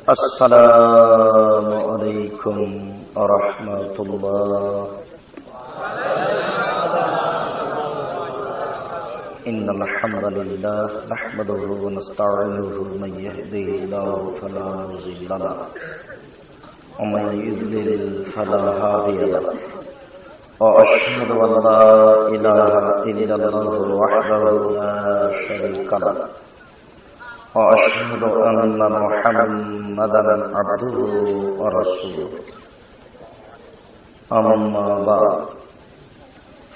Assalamu alaikum warahmatullahi. Innal hamdalillah nahmaduhu wa nasta'inuhu man yahdihillahu fala mudilla lahu wa man yudlil fala hadiya lahu. Wa ashhadu an la ilaha illallah wahdahu la sharika lahu. وأشهد أن محمدا عبده ورسوله أما بعد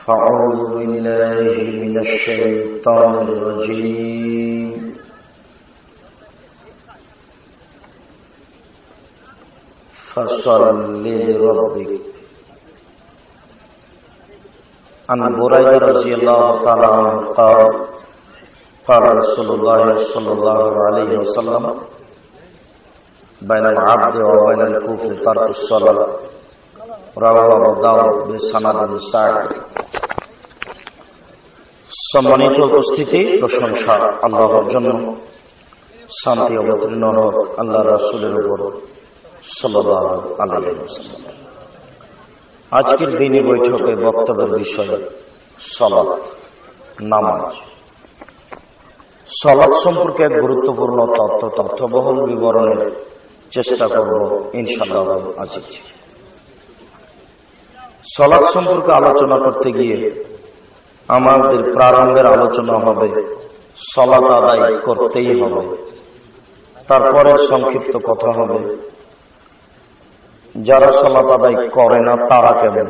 فأعوذ بالله من الشيطان الرجيم فصل لربك عن بريدة رضي الله تعالى عنه قال قال رسول الله صلى الله عليه وسلم بين العبد وبين الكفر ترك الصلاة رواه أبو داود بسند صحيح। সম্মানিত উপস্থিতি, প্রশংসা আল্লাহর জন্য, শান্তি অবতীর্ণ হোক আল্লাহ রাসূলের উপর সাল্লাল্লাহু আলাইহি ওয়াসাল্লাম। আজকের দিনী বৈঠকে বক্তব্যের বিষয় সালাত, নামাজ। সালাত সম্পর্কে এক গুরুত্বপূর্ণ তথ্যবহুল বিবরণের চেষ্টা করব ইনশাআল্লাহ আজিজ। সালাত সম্পর্কে আলোচনা করতে গিয়ে আমাদের প্রারম্ভের আলোচনা হবে সালাত আদায় করতেই হবে। তারপরে সংক্ষিপ্ত কথা হবে যারা সালাত আদায় করে না তারা কেমন।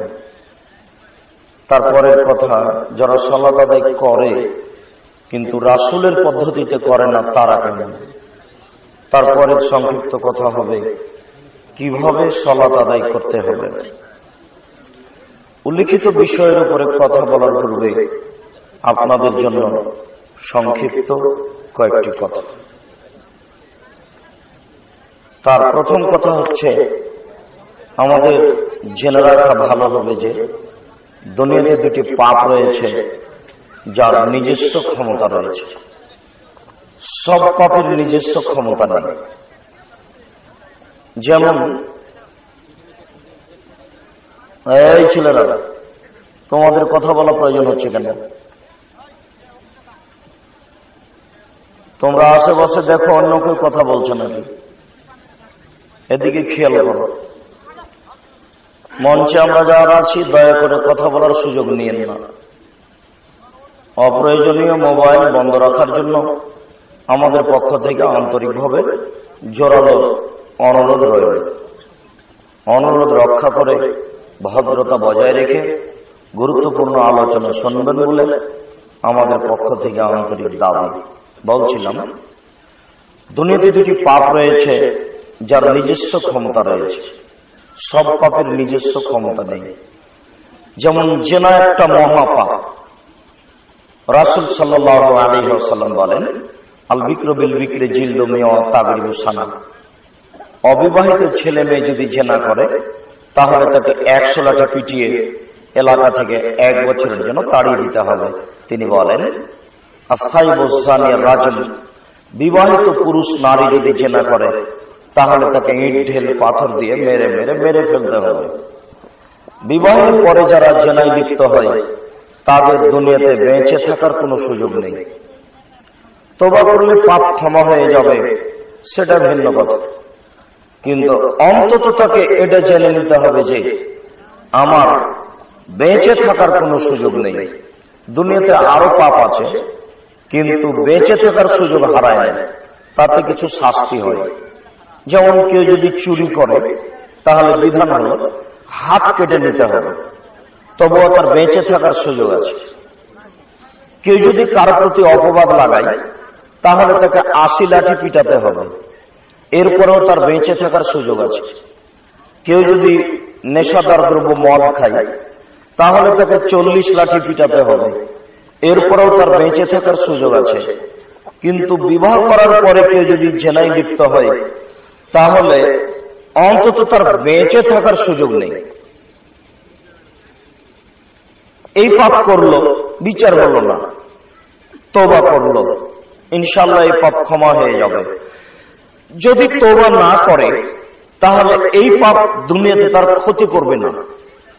তারপরের কথা যারা সালাত আদায় করে কিন্তু রাসূলের পদ্ধতিতে করে না তারা কেমন। তারপরে সংক্ষিপ্ত কথা হবে কিভাবে সালাত আদায় করতে হবে। উল্লিখিত বিষয়ের উপরে কথা বলার পূর্বে আপনাদের জন্য সংক্ষিপ্ত কয়েকটি কথা। তার প্রথম কথা হচ্ছে আমাদের জেনে রাখা ভালো হবে যে দুনিয়াতে দুটি পাপ রয়েছে যার নিজস্ব ক্ষমতা রয়েছে। সব পাপের নিজস্ব ক্ষমতা নেই। যেমন এই ছেলেরা, তোমাদের কথা বলা প্রয়োজন হচ্ছে কেন? তোমরা আশেপাশে দেখো অন্য কেউ কথা বলছে নাকি? এদিকে খেয়াল করো। মঞ্চে আমরা যারা আছি দয়া করে কথা বলার সুযোগ নিয়েন না। অপ্রয়োজনীয় মোবাইল বন্ধ রাখার জন্য আমাদের পক্ষ থেকে আন্তরিকভাবে জোরালো অনুরোধ রইল। অনুরোধ রক্ষা করে ভদ্রতা বজায় রেখে গুরুত্বপূর্ণ আলোচনা শুনবেন বলে আমাদের পক্ষ থেকে আন্তরিক দাবি। বলছিলাম দুনিয়াতে দুটি পাপ রয়েছে যার নিজস্ব ক্ষমতা রয়েছে। সব পাপের নিজস্ব ক্ষমতা নেই। যেমন জিনা একটা মহাপাপ। রাসূল সাল্লাল্লাহু আলাইহি ওয়াসাল্লাম বলেন, আল বিকরু বিল বিকরি জিলদু মিয়া তাগরিবু সানা। অবিবাহিত ছেলে মেয়ে যদি জিনা করে তাহলে তাকে 100 লাঠি পিটিয়ে এলাকা থেকে 1 বছরের জন্য তাড়িয়ে দিতে হবে। তিনি বলেন, আসাইবুজ জানিয়া রাজুল, বিবাহিত পুরুষ নারী যদি জিনা করে তাহলে তাকে ইট ঢেল পাথর দিয়ে মেরে ফেলতে হবে। বিবাহের পরে যারা জিনায় লিপ্ত হয় তাদের দুনিয়াতে বেঁচে থাকার কোনো সুযোগ নেই। তওবা করলে পাপ ক্ষমা হয়ে যাবে সেটা ভিন্ন কথা, কিন্তু অন্তত তাকে এটা জেনে নিতে হবে যে আমার বেঁচে থাকার কোনো সুযোগ নেই। দুনিয়াতে আরো পাপ আছে কিন্তু বেঁচে থাকার সুযোগ হারায় না, তাতে কিছু শাস্তি হয়। যেমন কেউ যদি চুরি করে তাহলে বিধান হলো হাত কেটে নিতে হবে, তবুও তার বেঁচে থাকার সুযোগ আছে। কেউ যদি কারো প্রতি অপবাদ লাগায় তাহলে তাকে 80 লাঠি পিটাতে হবে, এরপরেও তার বেঁচে থাকার সুযোগ আছে। কেউ যদি নেশাদার দ্রব্য মদ খায় তাহলে তাকে 40 লাঠি পিটাতে হবে, এরপরেও তার বেঁচে থাকার সুযোগ আছে। কিন্তু বিবাহ করার পরে কেউ যদি জেনায় লিপ্ত হয় তাহলে অন্তত তার বেঁচে থাকার সুযোগ নেই। এই পাপ করলো, বিচার হলো না, তওবা করলো, ইনশাআল্লাহ এই পাপ ক্ষমা হয়ে যাবে। যদি তওবা না করে তাহলে এই পাপ দুনিয়াতে তার ক্ষতি করবে না,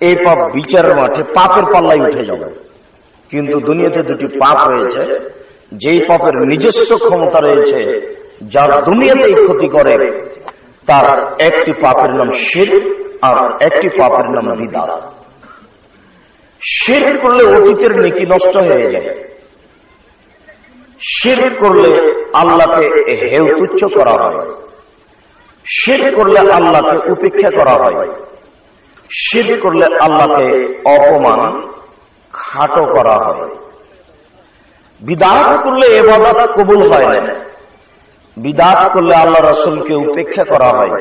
এই পাপ বিচারের মাঠে পাপের পাল্লায় উঠে যাবে। কিন্তু দুনিয়াতে দুটি পাপ রয়েছে, যেই পাপের নিজস্ব ক্ষমতা রয়েছে, যার দুনিয়াতেই ক্ষতি করে। তার একটি পাপের নাম শিরক আর একটি পাপের নাম বিদআত। শিরক করলে অতীতের নেকি নষ্ট হয়ে যায়। শিরক করলে আল্লাহকে হেয় তুচ্ছ করা হয়, শিরক করলে আল্লাহকে উপেক্ষা করা হয়, শিরক করলে আল্লাহকে অপমান খাটো করা হয়। বিদআত করলে ইবাদত কবুল হয় না, বিদআত করলে আল্লাহ রাসূলকে উপেক্ষা করা হয়,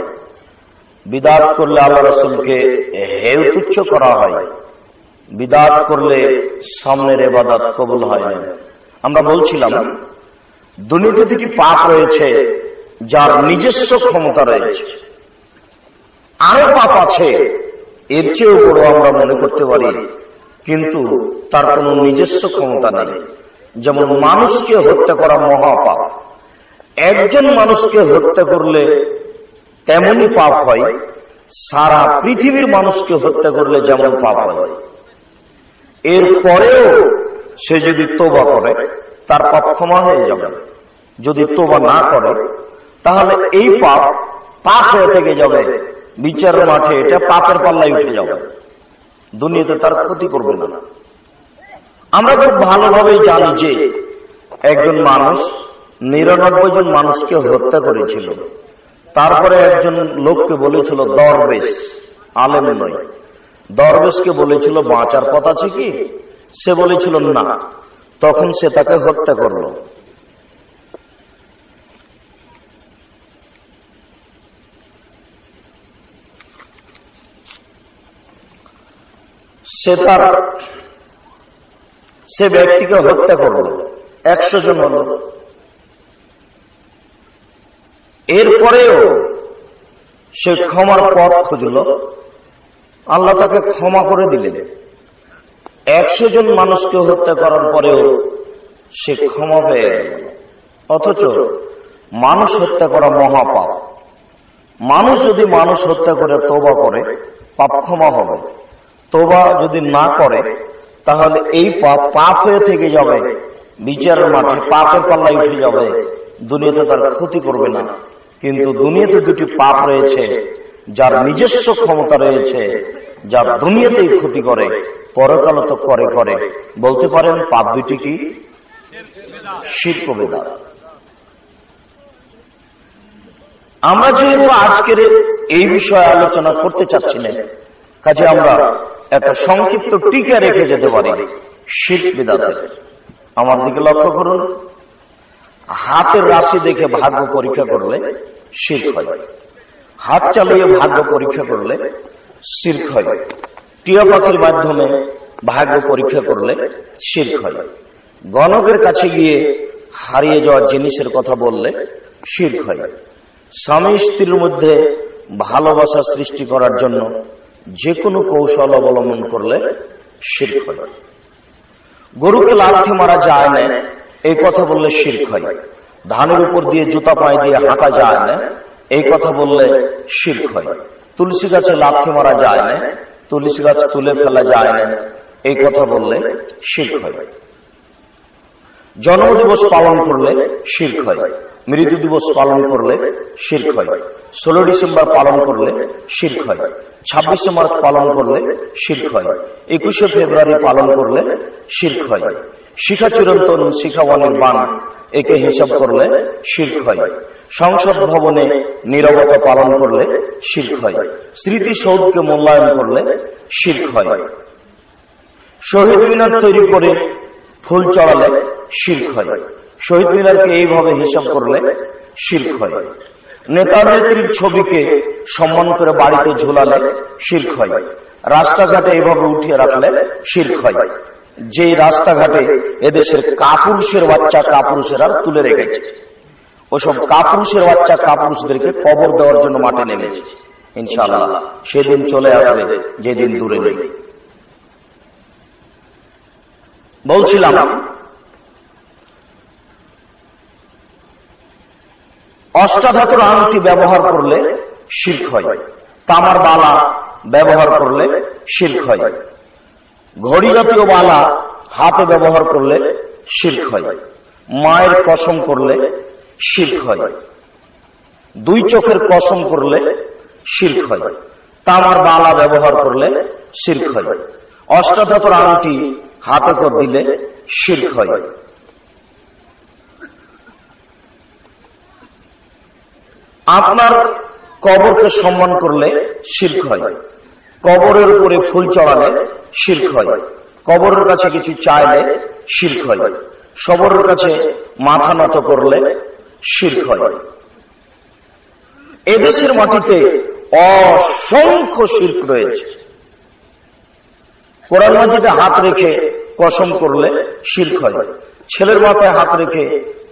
বিদআত করলে আল্লাহ রাসূলকে হেয় তুচ্ছ করা হয়, বিদআত করলে সামনের ইবাদত কবুল হয় না। আমরা বলছিলাম দুনিয়াতে দুটি পাপ রয়েছে যার নিজস্ব ক্ষমতা রয়েছে, আরো পাপ আছে এর চেয়েও বড় আমরা মনে করতে পারি, কিন্তু তার কোনো নিজস্ব ক্ষমতা নেই। যেমন মানুষকে হত্যা করা মহাপাপ, একজন মানুষকে হত্যা করলে তেমনই পাপ হয়, সারা পৃথিবীর মানুষকে হত্যা করলে যেমন পাপ হয়। এরপরেও সে যদি তওবা করে তার পাপ ক্ষমা হয়ে যাবে। যদি তওবা না করে তাহলে এই পাপ পাপ হয়ে থেকে যাবে, বিচারের মাঠে এটা পাপের পাল্লায় উঠে যাবে, দুনিয়াতে তার ক্ষতি করবে না। আমরা খুব ভালোভাবেই জানি যে একজন মানুষ 99 জন মানুষকে হত্যা করেছিল, তারপরে একজন লোককে বলেছিল দরবেশ, আলেম নয়, দরবেশকে বলেছিল বাঁচার পথ আছে কি? সে বলেছিল না, তখন সে তাকে হত্যা করল। সে ব্যক্তিকে হত্যা করল, 100 জন হল। এরপরেও সে ক্ষমার পথ খুঁজল, আল্লাহ তাকে ক্ষমা করে দিলেন। 100 জন মানুষকে হত্যা করার পরেও সে ক্ষমা পেয়ে গেল। অথচ মানুষ হত্যা করা মহাপাপ। মানুষ যদি মানুষ হত্যা করে তওবা করে পাপ ক্ষমা হবে, তওবা যদি না করে তাহলে এই পাপ পাপ হয়ে থেকে যাবে, বিচারের মাঠে পাপের পাল্লায় উঠে যাবে, দুনিয়াতে তার ক্ষতি করবে না। কিন্তু দুনিয়াতে দুটি পাপ রয়েছে যার নিজস্ব ক্ষমতা রয়েছে, যার দুনিয়াতেই ক্ষতি করে, পরকালে তো করে করে। বলতে পারেন পাপ দুটি কি? শিরক ও বিদআত। আমরা যেহেতু আজকের এই বিষয়ে আলোচনা করতে চাচ্ছি না, কাজে আমরা একটা সংক্ষিপ্ত টিকা রেখে যেতে পারি শিরক বিদআতের। আমার দিকে লক্ষ্য করুন, হাতের রাশি দেখে ভাগ্য পরীক্ষা করলে শিরক হয়, হাত চালিয়ে ভাগ্য পরীক্ষা করলে শিরক হয়, টিয়া পাখির মাধ্যমে ভাগ্য পরীক্ষা করলে শিরক হয়, গণকের কাছে গিয়ে হারিয়ে যাওয়া জিনিসের কথা বললে শিরক হয়, স্বামী স্ত্রীর মধ্যে ভালোবাসা সৃষ্টি করার জন্য যে কোনো কৌশল অবলম্বন করলে শিরক হয়, গরুকে লাথি মারা যায় না এই কথা বললে শিরক হয়, ধানের উপর দিয়ে জুতা পায়ে দিয়ে হাঁটা যায় না এই কথা বললে শিরক হয়, তুলসী গাছে লাথি মারা যায় না, তুলসী গাছ তুলে ফেলা যায় না এই কথা বললে শিরক হয়, জন্মদিবস পালন করলে শিরক হয়, মৃত্যু দিবস পালন করলে শিরক হয়, 16 ডিসেম্বর পালন করলে শিরক হয়, 26শে মার্চ পালন করলে শিরক হয়, 21শে ফেব্রুয়ারি পালন করলে শিরক হয়, শিখা চিরন্তন শিখা অনির্বাণ একে হিসাব করলে শিরক হয়, সংসদ ভবনে নীরবতা পালন করলে শিরক হয়, স্মৃতিসৌধকে মূল্যায়ন করলে শিরক হয়, শহীদ মিনার তৈরি করে ফুল চড়ালে শিরক হয়, শহীদ মিনারকে এইভাবে হিসাব করলে শিরক হয়, নেতা নেত্রীর ছবিকে সম্মান করে বাড়িতে ঝোলালে শিরক হয়, রাস্তাঘাটে এইভাবে উঠিয়ে রাখলে শিরক হয়, যে রাস্তাঘাটে এদেশের কাপুরুষের বাচ্চা কাপুরুষেরা তুলে রেখেছে, ওসব কাপুরুষের বাচ্চা কাপুরুষদেরকে কবর দেওয়ার জন্য মাঠে নেমেছে। ইনশাআল্লাহ সেদিন চলে আসবে যেদিন দূরে নেই। বলছিলাম অষ্টাধাতুর আংটি ব্যবহার করলে শিরক হয়, তামার বালা ব্যবহার করলে শিরক হয়, ঘড়ি জাতীয় বালা হাতে ব্যবহার করলে শিরক হয়, মায়ের কসম করলে শিরক হয়, দুই চোখের কসম করলে শিরক হয়, তামার বালা ব্যবহার করলে শিরক হয়, অষ্টাধাতুর আংটি হাতে করে দিলে শিরক হয়। আপনার কবরকে সম্মান করলে শিরক হয়, কবরের উপরে ফুল চড়ালে শিরক হয়, কবরের কাছে কিছু চাইলে শিরক হয়, কবরের কাছে মাথা নত করলে শিরক হয়। এদেশের মাটিতে অসংখ্য শিরক রয়েছে। কোরআন মাজিদে হাত রেখে কসম করলে শিরক হয়, ছেলের মাথায় হাত রেখে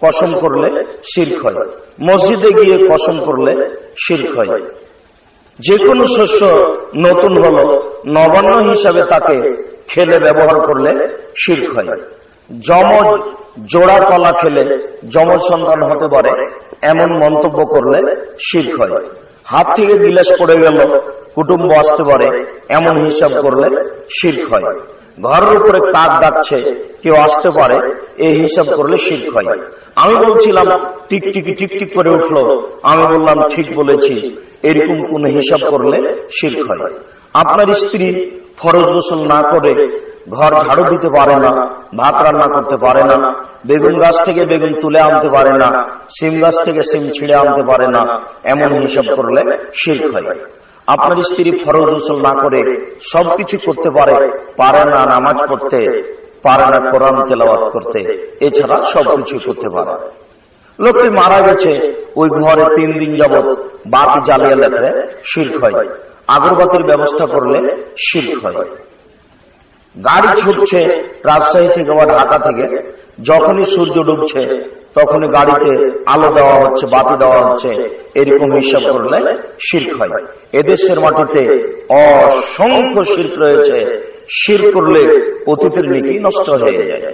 কসম করলে শিরক হয়, মসজিদে গিয়ে কসম করলে শিরক হয়। যে কোনো শস্য নতুন হলো নবান্ন হিসাবে তাকে খেলে ব্যবহার করলে শিরক হয়। যমজ জোড়া কলা খেলে যমজ সন্তান হতে পারে এমন মন্তব্য করলে শিরক হয়। হাত থেকে গিলাস পড়ে গেল কুটুম্ব আসতে পারে এমন হিসাব করলে শিরক হয়। ঘরের উপরে কাক ডাকছে কেউ আসতে পারে এই হিসাব করলে শিরক হয়। আমি বলছিলাম টিকটিকি টিকটিক করে উঠলো, আমি বললাম ঠিক বলেছি, এরকম কোন হিসাব করলে শিরক হয়। আপনার স্ত্রী ফরজ গোসল না করে ঘর ঝাড়ু দিতে পারে না, ভাত রান্না করতে পারে না, বেগুন গাছ থেকে বেগুন তুলে আনতে পারে না, সিম গাছ থেকে সিম ছিঁড়ে আনতে পারে না, এমন হিসাব করলে শিরক হয়। আপনার স্ত্রী ফরজ গোসল না করে সবকিছু করতে পারে, পারে না নামাজ পড়তে, পারে না কোরআন তেলাওয়াত করতে, এছাড়া সবকিছু করতে পারে। লোকটি মারা গেছে, ওই ঘরে 3 দিন যাবৎ বাতি জ্বালিয়ে রাখলে শিরক হয়, আগরবাতির ব্যবস্থা করলে শিরক হয়। গাড়ি ছুটছে রাজশাহী থেকে বা ঢাকা থেকে, যখনই সূর্য ডুবছে তখনই গাড়িতে আলো দেওয়া হচ্ছে, বাতি দেওয়া হচ্ছে, এরকম হিসাব করলে শিরক হয়। এদেশের মাটিতে অসংখ্য শিরক রয়েছে, শিরক করলে অতীতের নেকি নষ্ট হয়ে যায়।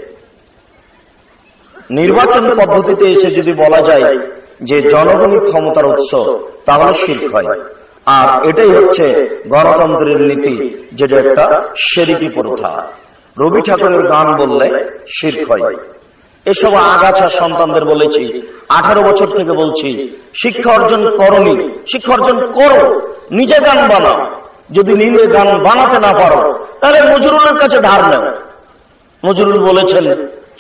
নির্বাচন পদ্ধতিতে এসে যদি বলা যায় যে জনগণই ক্ষমতার উৎস, তাহলে শিরক হয়। আর এটাই হচ্ছে গণতন্ত্রের নীতি, যেটা একটা শিরকি প্রথা। রবি ঠাকুরের গান বললে শিরক হয়। এসব আগাছা সন্তানদের বলেছি, 18 বছর থেকে বলছি, শিক্ষা অর্জন করনি, শিক্ষা অর্জন করো, নিজে গান বানাও। যদি নিজে গান বানাতে না পারো তাহলে নজরুলের কাছে ধার নাও। নজরুল বলেছেন,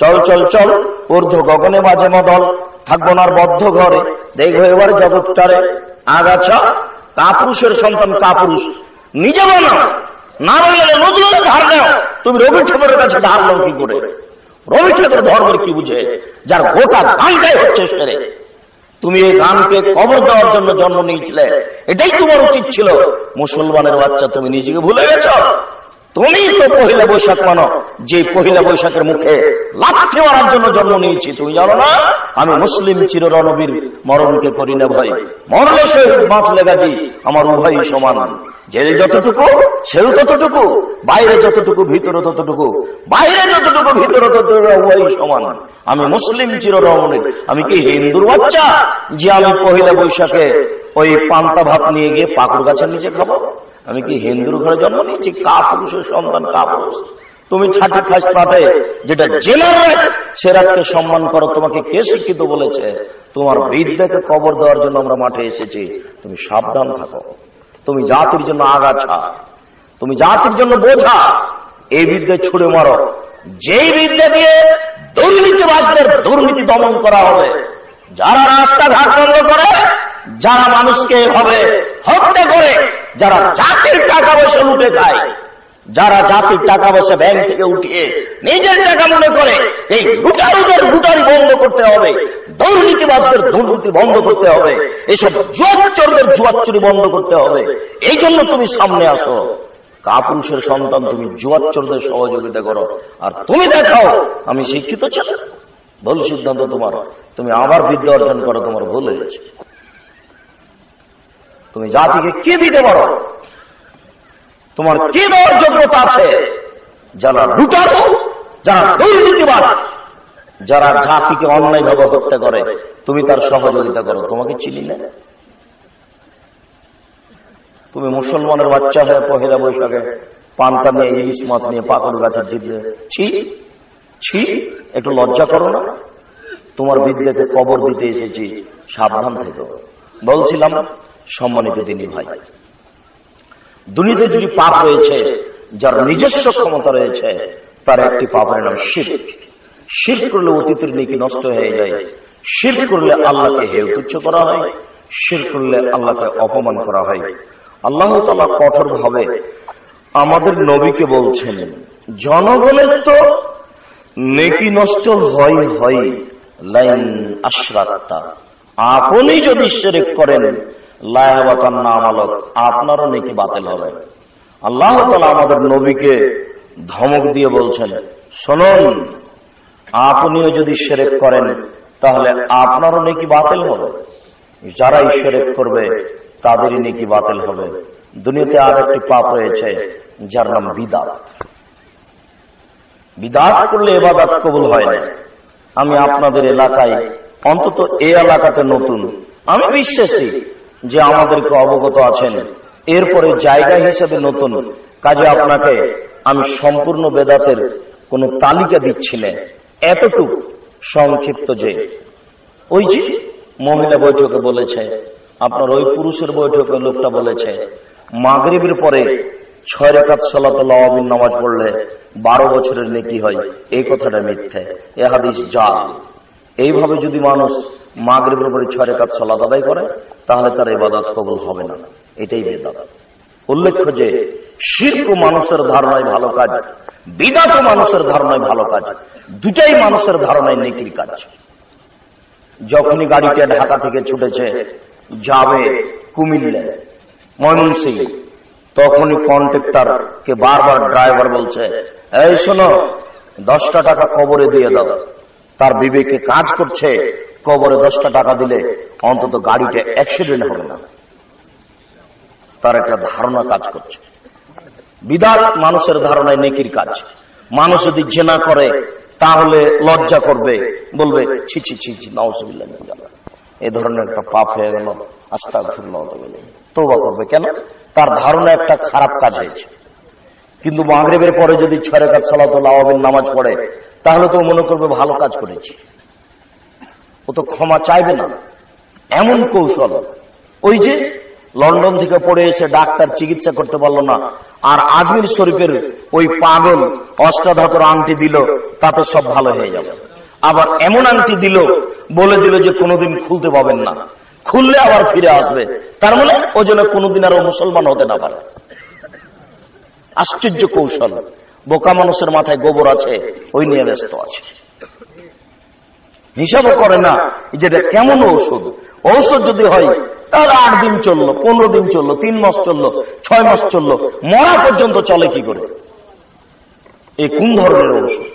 চল চল চল ঊর্ধ্ব গগনে বাজে মদল, থাকবো না বদ্ধ ঘরে, দেখবো এবার জগৎটারে। আগাছা কাপুরুষের সন্তান, কাপুরুষ, নিজে বানাও, না বানালে নজরুলের ধার নাও। তুমি রবি ঠাকুরের কাছে ধার নাও কি করে? রবি ঠাকুর ধর্মের কি বুঝে, যার গোটা গানটাই হচ্ছে সেরে। তুমি এই গানকে কবর দেওয়ার জন্য জন্ম নিয়েছিলে, এটাই তোমার উচিত ছিল। মুসলমানের বাচ্চা, তুমি নিজেকে ভুলে গেছ। তুমি তো পহিলা বৈশাখ মানো, যে পহিলা বৈশাখের মুখে লাথি মারার জন্য জন্ম নিয়েছি। তুমি জানো না আমি মুসলিম চির রণবীর, মরণকে করি না ভয়, মরলে শহীদ বাঁচলে গাজী, আমার উভয়ই সমান। জেল যতটুকু সেও ততটুকু, বাইরে যতটুকু ভিতরে ততটুকু, বাইরে যতটুকু ভিতরে ততটুকু, উভয়ই সমান। আমি মুসলিম চির রণবীর। আমি কি হিন্দুর বাচ্চা যে আমি পহিলা বৈশাখে ওই পান্তা ভাত নিয়ে গিয়ে পাকুড় গাছের নিচে খাবো? আমি কি হিন্দুর ঘরে জন্ম নিয়েছি? কাপুরুষের সন্তান, কাপুরুষ। তুমি ছাটি খাস পাঠে যেটা জেনার রাইট, সে রাতকে সম্মান করো। তোমাকে কে শিক্ষিত বলেছে? তোমার বিদ্যাকে কবর দেওয়ার জন্য আমরা মাঠে এসেছি। তুমি সাবধান থাকো। তুমি জাতির জন্য আগাছা, তুমি জাতির জন্য বোঝা। এই বিদ্যা ছুড়ে মারো, যেই বিদ্যা দিয়ে দুর্নীতিবাজদের দুর্নীতি দমন করা হবে। যারা রাস্তাঘাট বন্ধ করে, যারা মানুষকে এভাবে হত্যা করে, যারা জাতির টাকা পয়সা লুটে খায়, যারা জাতির টাকা পয়সা ব্যাংক থেকে উঠিয়ে নিজের টাকা মনে করে, এই লুটারুদের লুটারি বন্ধ করতে হবে, দুর্নীতিবাজদের দুর্নীতি বন্ধ করতে হবে, এসব জুয়াচোরদের জুয়াচুরি বন্ধ করতে হবে। এই জন্য তুমি সামনে আসো। কাপুরুষের সন্তান, তুমি জুয়াচোরদের সহযোগিতা করো, আর তুমি দেখাও আমি শিক্ষিত ছেলে। ভুল সিদ্ধান্ত তোমার। তুমি আবার বিদ্যা অর্জন করো, তোমার ভুল হয়েছে। তুমি জাতিকে কি দিতে পারো? তোমার কি দেওয়ার যোগ্যতা আছে? যারা লুটারো, যারা দুর্নীতিবাদ, যারা জাতিকে অন্যায়ভাবে হত্যা করে তুমি তার সহযোগিতা করো, তোমাকে চিনি না? তুমি মুসলমানের বাচ্চা হয়ে পহেলা বৈশাখে পান্তা নিয়ে ইলিশ মাছ নিয়ে পাকড় গাছের জিতলে ছি ছি, একটু লজ্জা করো না? তোমার বিদ্যাকে কবর দিতে এসেছি, সাবধান থেকো। বলছিলাম সম্মানিত দিনী ভাই, দুনিয়াতে যদি পাপ রয়েছে, যার নিজস্ব ক্ষমতা রয়েছে, তার একটি পাপের নাম শিরক। শিরক করলে অতীতের নেকি নষ্ট হয়ে যায়, শিরক করলে আল্লাহকে হেয় তুচ্ছ করা হয়, শিরক করলে আল্লাহকে অপমান করা হয়। আল্লাহ তাআলা কঠোর ভাবে আমাদের নবীকে বলছেন, জনগণের তো নেকি নষ্ট হয় হয়, লাইন আশরাকতা, আপনি যদি শিরক করেন লায়াবাতান নামালক, আপনারও নেকি বাতিল হবে। আল্লাহ তাআলা আমাদের নবীকে ধমক দিয়ে বলছেন, শুনুন, আপনিও যদি শিরক করেন তাহলে আপনারও নেকি বাতিল হবে, যারাই শিরক করবে তাদেরই নেকি বাতিল হবে। দুনিয়াতে আর একটি পাপ রয়েছে যার নাম বিদআত। বিদআত করলে ইবাদত কবুল হয় না। আমি আপনাদের এলাকায়, অন্তত এই এলাকাতে নতুন, আমি বিশ্বাসী যে আমাদেরকে অবগত আছেন, এরপরে জায়গা হিসেবে নতুন, কাজে আপনাকে আমি সম্পূর্ণ বেদাতের কোন তালিকা দিচ্ছি না, এতটুক সংক্ষিপ্ত যে ওই যে মহিলা বৈঠকে বলেছে, আপনার ওই পুরুষের বৈঠকে লোকটা বলেছে মাগরিবের পরে 6 রাকাত সালাতুল আওয়াবিন নামাজ পড়লে 12 বছরের নেকি হয়, এই কথাটা মিথ্যে, এ হাদিস জাল। এইভাবে যদি মানুষ মাগরিবের পরে 6 রাকাত সালাত আদায় করে তাহলে তার ইবাদত কবুল হবে না, এটাই বেদাত। উল্লেখ্য যে শিরক মানুষের ধারণায় ভালো কাজ, বিদআত মানুষের ধারণায় ভালো কাজ, দুটাই মানুষের ধারণায় নেকির কাজ। যখনই গাড়িটা ঢাকা থেকে ছুটেছে যাবে কুমিল্লা ময়মনসিংহ, তখনই কন্ট্রাক্টরকে বারবার ড্রাইভার বলছে, এই শোনো, 10টা টাকা কবরে দিয়ে দাও। তার বিবেকে কাজ করছে, কবরে 10টা টাকা দিলে অন্তত গাড়িটা অ্যাক্সিডেন্ট হবে না, তার একটা ধারণা কাজ করছে। বিদআত মানুষের ধারণায় নেকির কাজ। মানুষ যদি জিনা করে তাহলে লজ্জা করবে, বলবে ছি ছি ছি ছি, নাউজুবিল্লাহ, এই ধরনের একটা পাপ হয়ে গেল, আস্তাগফিরুল্লাহ, তওবা করবে। কেন? তার ধারণা একটা খারাপ কাজ হয়েছে। কিন্তু মাগরিবের পরে যদি 6 রাকাত সালাতুল আওয়াবিন নামাজ পড়ে তাহলে তো মনে করবে ভালো কাজ করেছি, ও তো ক্ষমা চাইবে না। এমন কৌশল। ওই যে লন্ডন থেকে পড়ে এসে ডাক্তার চিকিৎসা করতে পারলো না, আর আজমির শরীফের ওই পাগল অষ্টাধাতুর আংটি দিল, তাতে সব ভালো হয়ে যাবে। আবার এমন আংটি দিল, বলে দিল যে কোনোদিন খুলতে পাবেন না, খুললে আবার ফিরে আসবে, তার মানে ও যেন কোনোদিন আর মুসলমান হতে না পারে। আশ্চর্য কৌশল। বোকা মানুষের মাথায় গোবর আছে, ওই নিয়ে ব্যস্ত আছে, হিসাবও করে না যেটা কেমন ঔষধ। ঔষধ যদি হয় তাহলে 8 দিন চললো, 15 দিন চললো, 3 মাস চললো, 6 মাস চললো, মরা পর্যন্ত চলে কি করে? এই কোন ধরনের ঔষধ?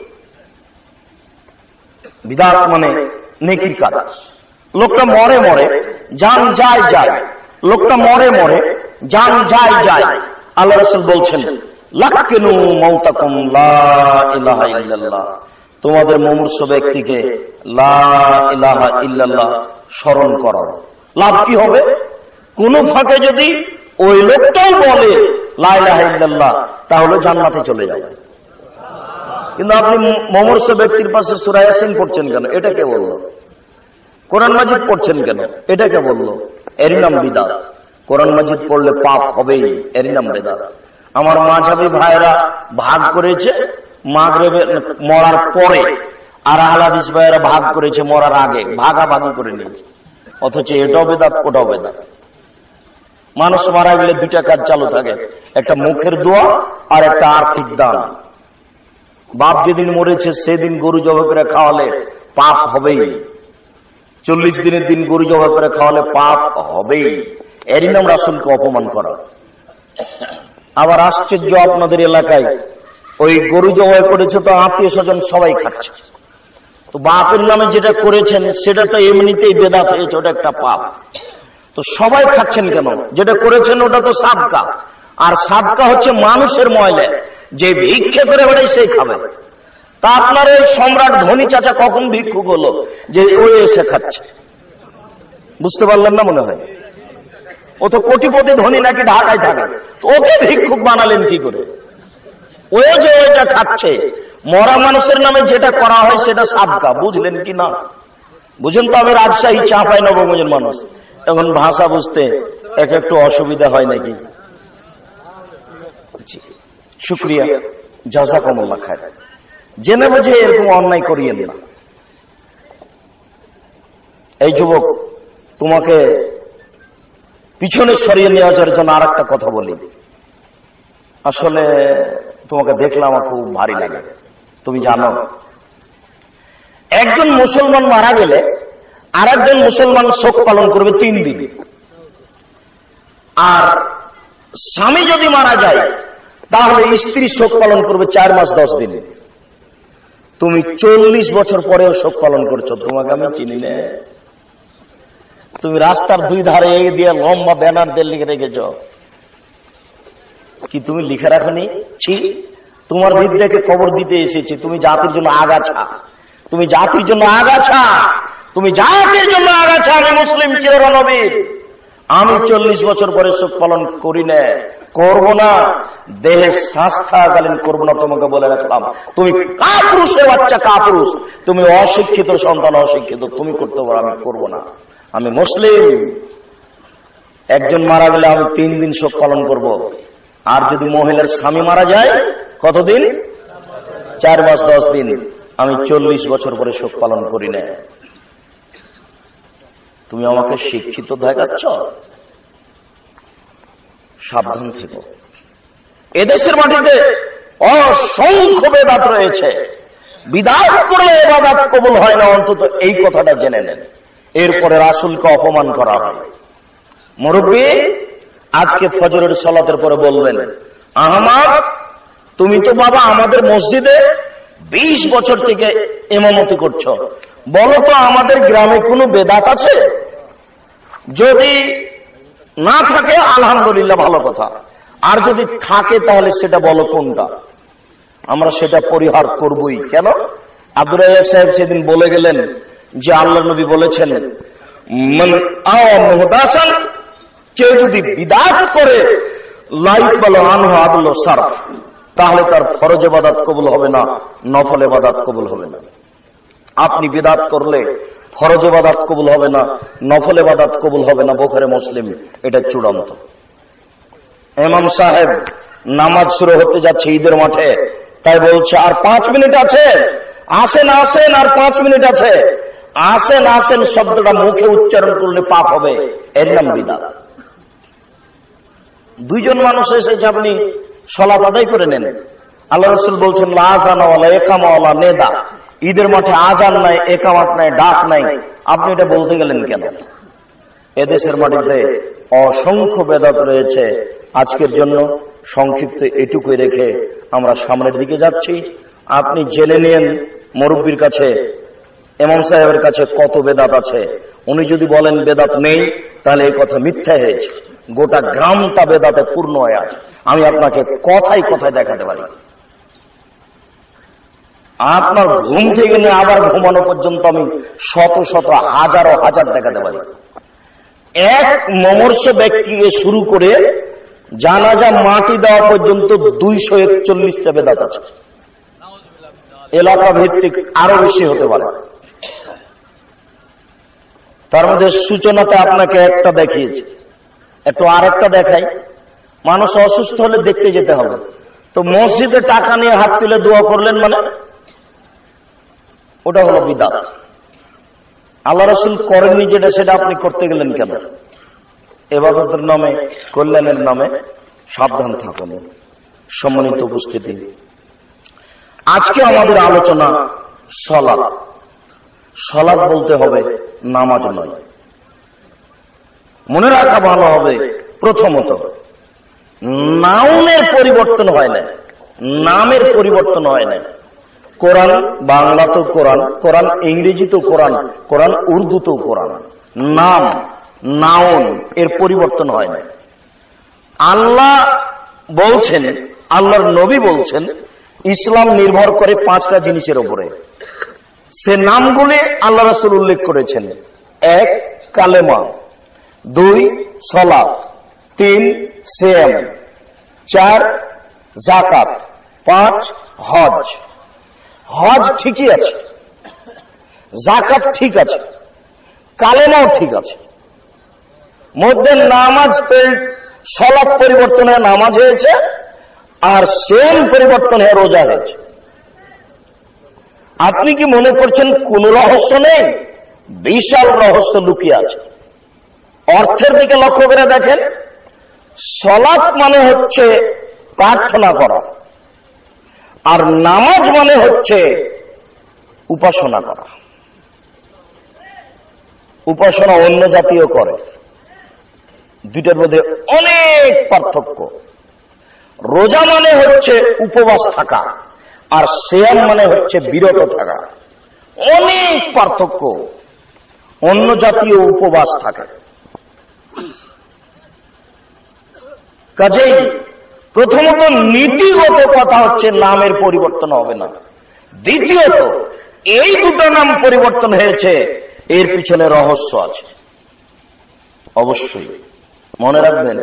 বিদআত মানে নেকির কাজ। লোকটা মরে মরে জান যায় যায়, লোকটা মরে মরে জান যায় যায়। আল্লাহ রাসূল বলছেন, লাক্কিনু মাউতাকুম লা ইলাহা ইল্লাল্লাহ, তোমাদের মুমূর্ষ ব্যক্তিকে লা ইলাহা ইল্লাল্লাহ স্মরণ করো। লাভ কি হবে? কোন ফাঁকে যদি ওই লোকটাই বলে লা ইলাহা ইল্লাল্লাহ, তাহলে জান্নাতে চলে যাবে। কিন্তু আপনি মুমূর্ষ ব্যক্তির পাশে সূরা ইয়াসিন পড়ছেন কেন? এটা কে বলল? কোরআন মাজিদ পড়ছেন কেন? এটা কে বলল? এর নাম বিদআত। কোরআন মাজিদ পড়লে পাপ হবেই, এর নাম বিদআত। আমার মাযহাবী ভাইরা ভাগ করেছে মাগরিবে মরার পরে, আর আহলে হাদিস ভাইরা ভাগ করেছে মরার আগে, ভাগাভাগি করে নিয়েছে। অথচ এটাও বিদআত, ওটাও বিদআত। মানুষ মারা গেলে 2টা কাজ চালু থাকে, একটা মুখের দোয়া আর একটা আর্থিক দান। বাপ যেদিন মরেছে সেদিন গরু জবাই করে খাওয়ালে পাপ হবেই, 40 দিনের দিন গরু জবাই করে খাওয়ালে পাপ হবেই। এরই নাম রাসূলকে অপমান করা। আবার আশ্চর্য, আপনাদের এলাকায় ওই গরু জবাই করেছে তো আত্মীয় স্বজন সবাই খাচ্ছে, তো বাপের নামে যেটা করেছেন সেটা তো এমনিতেই বেদাত হয়েছে, ওটা একটা পাপ। তো সবাই খাচ্ছেন কেন? যেটা করেছেন ওটা তো সাদকা, আর সাদকা হচ্ছে মানুষের ময়লা, যে ভিক্ষা করে বেড়াই সেই খাবে। তা আপনার এই সম্রাট ধনী চাচা কখন ভিক্ষুক হলো যে ও এসে খাচ্ছে? বুঝতে পারলেন না মনে হয়? ও তো কোটিপতি ধনী, নাকি ঢাকায় থাকে, তো ওকে ভিক্ষুক বানালেন কি করে? ও যে ওইটা খাচ্ছে, মরা মানুষের নামে যেটা করা হয় সেটা সাদকা, বুঝলেন কি না? বুঝেন তো? আমি রাজশাহী চাঁপাই নবগঞ্জের মানুষ, এখন ভাষা বুঝতে একটু অসুবিধা হয় নাকি? শুক্রিয়া, জাযাকুমুল্লাহ খায়র। জেনে বুঝে এরকম অন্যায় করিয়েন না। এই যুবক, তোমাকে পিছনে সরিয়ে নেওয়ার জন্য আর একটা কথা বলি। আসলে তোমাকে দেখলে আমার খুব ভারী লাগে। তুমি জানো, একজন মুসলমান মারা গেলে আর একজন মুসলমান শোক পালন করবে 3 দিন, আর স্বামী যদি মারা যায় তাহলে স্ত্রী শোক পালন করবে 4 মাস 10 দিন। তুমি 40 বছর পরেও শোক পালন করছো। তোমাকে আমি চিনি না। তুমি রাস্তার 2 ধারে দিয়ে লম্বা ব্যানার দিয়ে লিখে রেখেছ, কি তুমি লিখে রাখনি? ছি, তোমার বিদ্যাকে কবর দিতে এসেছি। তুমি জাতির জন্য আগাছা, তুমি জাতির জন্য আগাছা, তুমি জাতির জন্য আগাছা। আমি মুসলিম চিরনবীর, আমি 40 বছর পরে শোক পালন করি না, করব না, দেহে শ্বাস থাকাকালীন করবো না। তোমাকে বলে রাখলাম, তুমি কাপুরুষের বাচ্চা, কাপুরুষ, তুমি অশিক্ষিত সন্তান, অশিক্ষিত, তুমি করতে পারো, আমি করব না। আমি মুসলিম। একজন মারা গেলে আমি 3 দিন শোক পালন করব। আর যদি মহিলার স্বামী মারা যায় কতদিন? 4 মাস 10 দিন। আমি 40 বছর পরে শোক পালন করি না। তুমি আমাকে শিক্ষিত দেখাচ্ছ? সাবধান থেকো। এদেশের মাটিতে অসংখ্য বেদাত রয়েছে। বিদাত করলে ইবাদত কবুল হয় না, অন্তত এই কথাটা জেনে নেন। এরপরে রাসূলকে অপমান করা হয়। মুরব্বী আজকে ফজরের সালাতের পরে বলবেন, আহমদ তুমি তো বাবা আমাদের মসজিদে 20 বছর থেকে ইমামতি করছো, বলো তো আমাদের গ্রামে কোনো বেদাত আছে? যদি না থাকে আলহামদুলিল্লাহ, ভালো কথা। আর যদি থাকে তাহলে সেটা বলো কোনটা, আমরা সেটা পরিহার করবই। কেন? আব্দুর রাজ্জাক সাহেব সেদিন বলে গেলেন যে আল্লাহর নবী বলেছেন, মান আওয়া মুহদাসান, কেউ যদি বিদআত করে লা ইকবালু আনহু আদলু সারফ, তাহলে তার ফরজ ইবাদত কবুল হবে না, নফল ইবাদত কবুল হবে না। আপনি বিদআত করলে ফরজ ইবাদত কবুল হবে না, নফল ইবাদত কবুল হবে না। বুখারী মুসলিম, এটা চূড়ান্ত। ইমাম সাহেব নামাজ শুরু হতে যাচ্ছে ঈদের মাঠে, তাই বলছে আর 5 মিনিট আছে, আসেন আসেন, আর 5 মিনিট আছে। আসেন আসেন শব্দটা মুখে উচ্চারণ করলে পাপ হবে, এর নাম বিদআত। 2 জন মানুষ এসেছে, আপনি সালাত আদায় করে নেন। আল্লাহ রাসূল বলছেন লা আযানা ওয়ালা ইকামা ওয়ালা নিদা, ঈদের মাঠে আজান নাই, একামাত নাই, ডাক নাই। আপনি এটা বলতে গেলেন কেন? এদেশের মাটিতে অসংখ্য বেদাত রয়েছে। আজকের জন্য সংক্ষিপ্ত এটুকুই রেখে আমরা সামনের দিকে যাচ্ছি। আপনি জেনে নিন মুরব্বির কাছে, ইমাম সাহেবের কাছে কত বেদাত আছে। উনি যদি বলেন বেদাত নেই, তাহলে এই কথা মিথ্যা হয়েছে। গোটা গ্রামটা বেদাতে পূর্ণ হয়ে আছে। আমি আপনাকে কথায় কথায় দেখাতে পারি। আপনার ঘুম থেকে নিয়ে আবার ঘুমানো পর্যন্ত আমি শত শত হাজারো হাজার দেখাতে পারি। এক মমর্ষ ব্যক্তিকে শুরু করে জানাজা মাটি দেওয়া পর্যন্ত 241টা বেদাত আছে। এলাকা ভিত্তিক আরো বেশি হতে পারে। তার মধ্যে সূচনাতে আপনাকে একটা দেখিয়েছি, একটু আরেকটা দেখাই। মানুষ অসুস্থ হলে দেখতে যেতে হবে, তো মসজিদে টাকা নিয়ে হাত তুলে দোয়া করলেন, মানে ওটা হলো বিদআত। আল্লাহ রাসূল করেননি যেটা, সেটা আপনি করতে গেলেন কেন? ইবাদতের নামে, কল্যাণের নামে সাবধান থাকুন। সম্মানিত উপস্থিতি, আজকে আমাদের আলোচনা সালাত। সালাত বলতে হবে নামাজ নয়। মনে রাখা ভালো হবে, প্রথমত নাউনের পরিবর্তন হয় না, নামের পরিবর্তন হয় না। কোরআন বাংলা তো কোরআন, কোরআন ইংরেজি তো কোরআন, কোরআন উর্দু তো কোরআন। নাম, নাউন এর পরিবর্তন হয় না। আল্লাহ বলছেন, আল্লাহর নবী বলছেন ইসলাম নির্ভর করে 5টা জিনিসের উপরে। সে নামগুলি আল্লাহ রাসূল উল্লেখ করেছেন। 1 কালেমা, 2 সালাত, 3 সিয়াম, 4 যাকাত, 5 হজ। হজ ঠিকই আছে, যাকাত ঠিক আছে, কালেমাও ঠিক আছে। মধ্যে নামাজ সালাত পরিবর্তন হয়ে নামাজ হয়েছে, আর সিয়াম পরিবর্তন হয়ে রোজা হয়েছে। আপনি কি মনে করছেন কোন রহস্য নেই? বিশাল রহস্য লুকিয়ে আছে। অর্থের দিকে লক্ষ্য করে দেখেন, সালাত মানে হচ্ছে প্রার্থনা করা, আর নামাজ মানে হচ্ছে উপাসনা করা। উপাসনা অন্য জাতীয় করে, দুইটার মধ্যে অনেক পার্থক্য। রোজা মানে হচ্ছে উপবাস থাকা, আর সিয়াম মানে হচ্ছে বিরত থাকা। অনেক পার্থক্য। অন্য জাতীয় উপবাস থাকে। কাজেই প্রথমত নীতিগত কথা হচ্ছে নামের পরিবর্তন হবে না। দ্বিতীয়ত এই দুটো নাম পরিবর্তন হয়েছে, এর পিছনে রহস্য আছে। অবশ্যই মনে রাখবেন,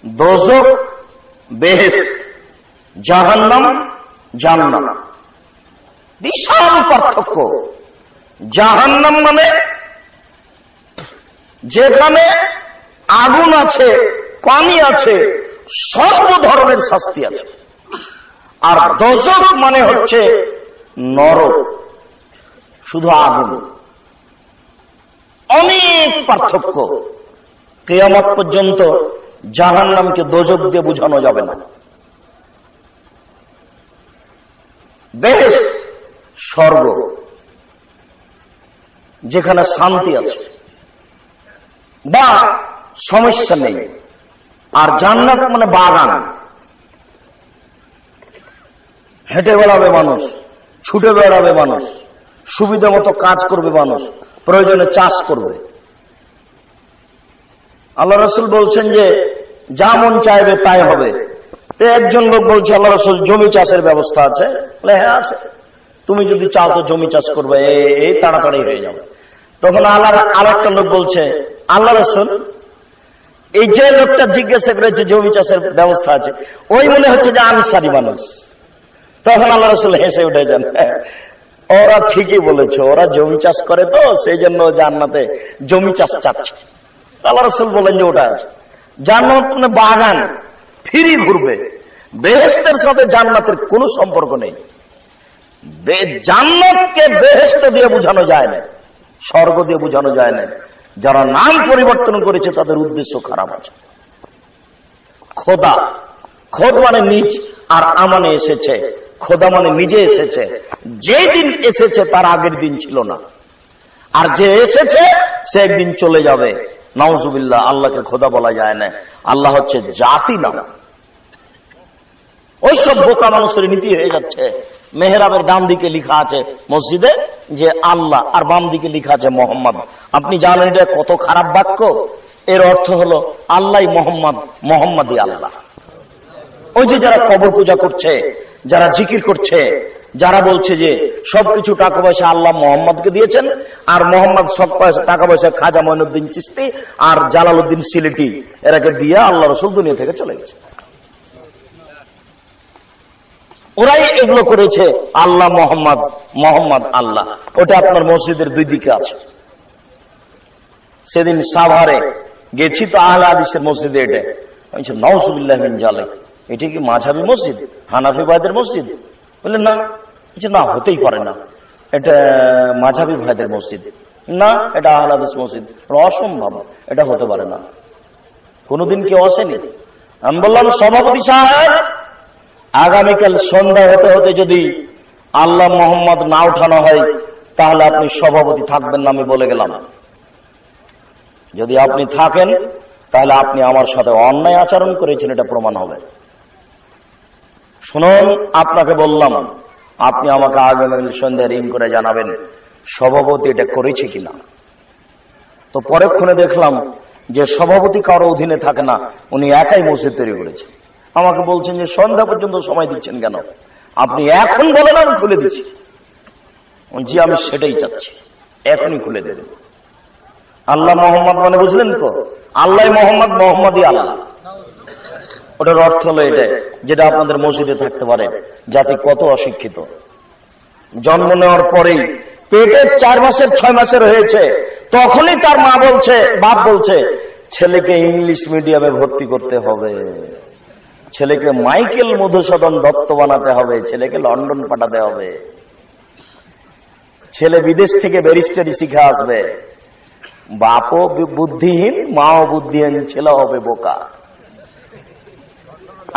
দোজখ বেহেশত, জাহান্নাম জান্নাত, বিশাল পার্থক্য। জাহান্নাম মানে যেখানে আগুন আছে, পানি আছে, সর্ব ধরনের শাস্তি আছে। আর দোজখ মানে হচ্ছে নরক, শুধু আগুন। অনেক পার্থক্য। কিয়ামত পর্যন্ত জাহান্নামকে দোজখ দিয়ে বোঝানো যাবে না। বেহেশত স্বর্গ, যেখানে শান্তি আছে বা সমস্যা নেই। আর জান্নাত মানে বাগান, হেঁটে বেড়াবে মানুষ, ছুটে বেড়াবে মানুষ, সুবিধা মতো কাজ করবে মানুষ, প্রয়োজনে চাষ করবে। আল্লাহ রাসূল বলছেন যে যা মন চাইবে তাই হবে। তো একজন লোক বলছে, আল্লাহ রাসূল জমি চাষের ব্যবস্থা আছে? বলে হ্যাঁ আছে। তুমি যদি চাও তো জমি চাষ করবে, এই তাড়াতাড়ি হয়ে যাবে। তখন আরেকটা লোক বলছে, আল্লাহ রাসূল এই যে লোকটা জিজ্ঞাসা করেছে জমি চাষের ব্যবস্থা আছে, ওই মনে হচ্ছে যে আনসারী মানুষ। তখন আল্লাহ রাসূল হেসে উঠেছেন, ওরা ঠিকই বলেছে, ওরা জমি চাষ করে তো সেই জন্য জান্নাতে জমি চাষ চাচ্ছে। আল্লাহ রাসূল বলেন যে ওটা আছে। জান্নাত মানে বাগান, ফিরি ঘুরবে। বেহেশতের সাথে জান্নাতের কোনো সম্পর্ক নেই। জান্নাতকে বেহেশত দিয়ে বোঝানো যায় না, স্বর্গ দিয়ে বোঝানো যায় না। যারা নাম পরিবর্তন করেছে তাদের উদ্দেশ্য খারাপ আছে। খোদা, খোদ মানে নিজ, আর আমানে এসেছে। খোদা মানে নিজে এসেছে। যেই দিন এসেছে তার আগের দিন ছিল না, আর যে এসেছে সে একদিন চলে যাবে। নাউজুবিল্লাহ, আল্লাহকে খোদা বলা যায় না। আল্লাহ হচ্ছে জাতি নাম। ওইসব বোকা মানুষের নীতি হয়ে যাচ্ছে। মেহরাবের ডান দিকে লেখা আছে মসজিদে যে আল্লাহ, আর বাম দিকে লেখা আছে মোহাম্মদ। আপনি জানেন এটা কত খারাপ বাক্য? এর অর্থ হলো আল্লাহ মোহাম্মদ, মোহাম্মদই আল্লাহ। ওই যে যারা কবর পূজা করছে, যারা জিকির করছে, যারা বলছে যে সবকিছু টাকা পয়সা আল্লাহ মোহাম্মদকে দিয়েছেন, আর মোহাম্মদ সব টাকা পয়সা খাজা মঈনুদ্দিন চিশতি আর জালালউদ্দিন সিলেটি এরাকে দিয়ে আল্লাহ রাসূল দুনিয়া থেকে চলে গেছে। ওরাই এগুলো করেছে। আল্লাহ মোহাম্মদ, মোহাম্মদ আল্লাহ। ওটা আপনার মসজিদের দুই দিকে আছে। সেদিন সাভারে গেছি তো আহলে হাদিসের মসজিদে, এটা নাউজুবিল্লাহ মিন যালিক। এটা কি মাযহাবী মসজিদ, হানাফি ভাইদের মসজিদ? বললেন না। না, হতেই পারে না, এটা মাযহাবী ভাইদের মসজিদ। না, এটা আহলে হাদিস মসজিদ। অসম্ভব, এটা হতে পারে না। কোনদিন কেউ আসেনি? আমি বললাম, সভাপতি সাহেব, আগামীকাল সন্ধ্যা হতে হতে যদি আল্লাহ মোহাম্মদ না উঠানো হয় তাহলে আপনি সভাপতি থাকবেন না, আমি বলে গেলাম। যদি আপনি থাকেন তাহলে আপনি আমার সাথে অন্যায় আচরণ করেছেন, এটা প্রমাণ হবে। শুনুন, আপনাকে বললাম, আপনি আমাকে আগামীকাল সন্ধ্যায় রিং করে জানাবেন সভাপতি এটা করেছে কিনা। তো পরক্ষণে দেখলাম যে সভাপতি কারো অধীনে থাকে না, উনি একাই মসজিদ তৈরি করেছে। আমাকে বলছেন যে সন্ধ্যা পর্যন্ত সময় দিচ্ছেন কেন? আপনি এখন বলেন আমি খুলে দিচ্ছি। জি আমি সেটাই চাচ্ছি, এখনই খুলে দেবেন। আল্লাহ মোহাম্মদ মানে বুঝলেন তো? আল্লাহ মোহাম্মদ, মোহাম্মদই আল্লাহ। ওটার অর্থ হলো এটাই, যেটা আপনাদের মসজিদে থাকতে পারে। জাতি কত অশিক্ষিত, জন্ম নেওয়ার পরেই পেটের 4 মাসের 6 মাসের হয়েছে, তখনই তার মা বলছে, বাপ বলছে ছেলেকে ইংলিশ মিডিয়ামে ভর্তি করতে হবে, ছেলেকে মাইকেল মধুসূদন দত্ত বানাতে হবে, ছেলেকে লন্ডন পাঠাতে হবে, ছেলে বিদেশ থেকে ব্যারিস্টারি শিখে আসবে। বাপও বুদ্ধিহীন, মাও বুদ্ধিহীন, ছেলে হবে বোকা।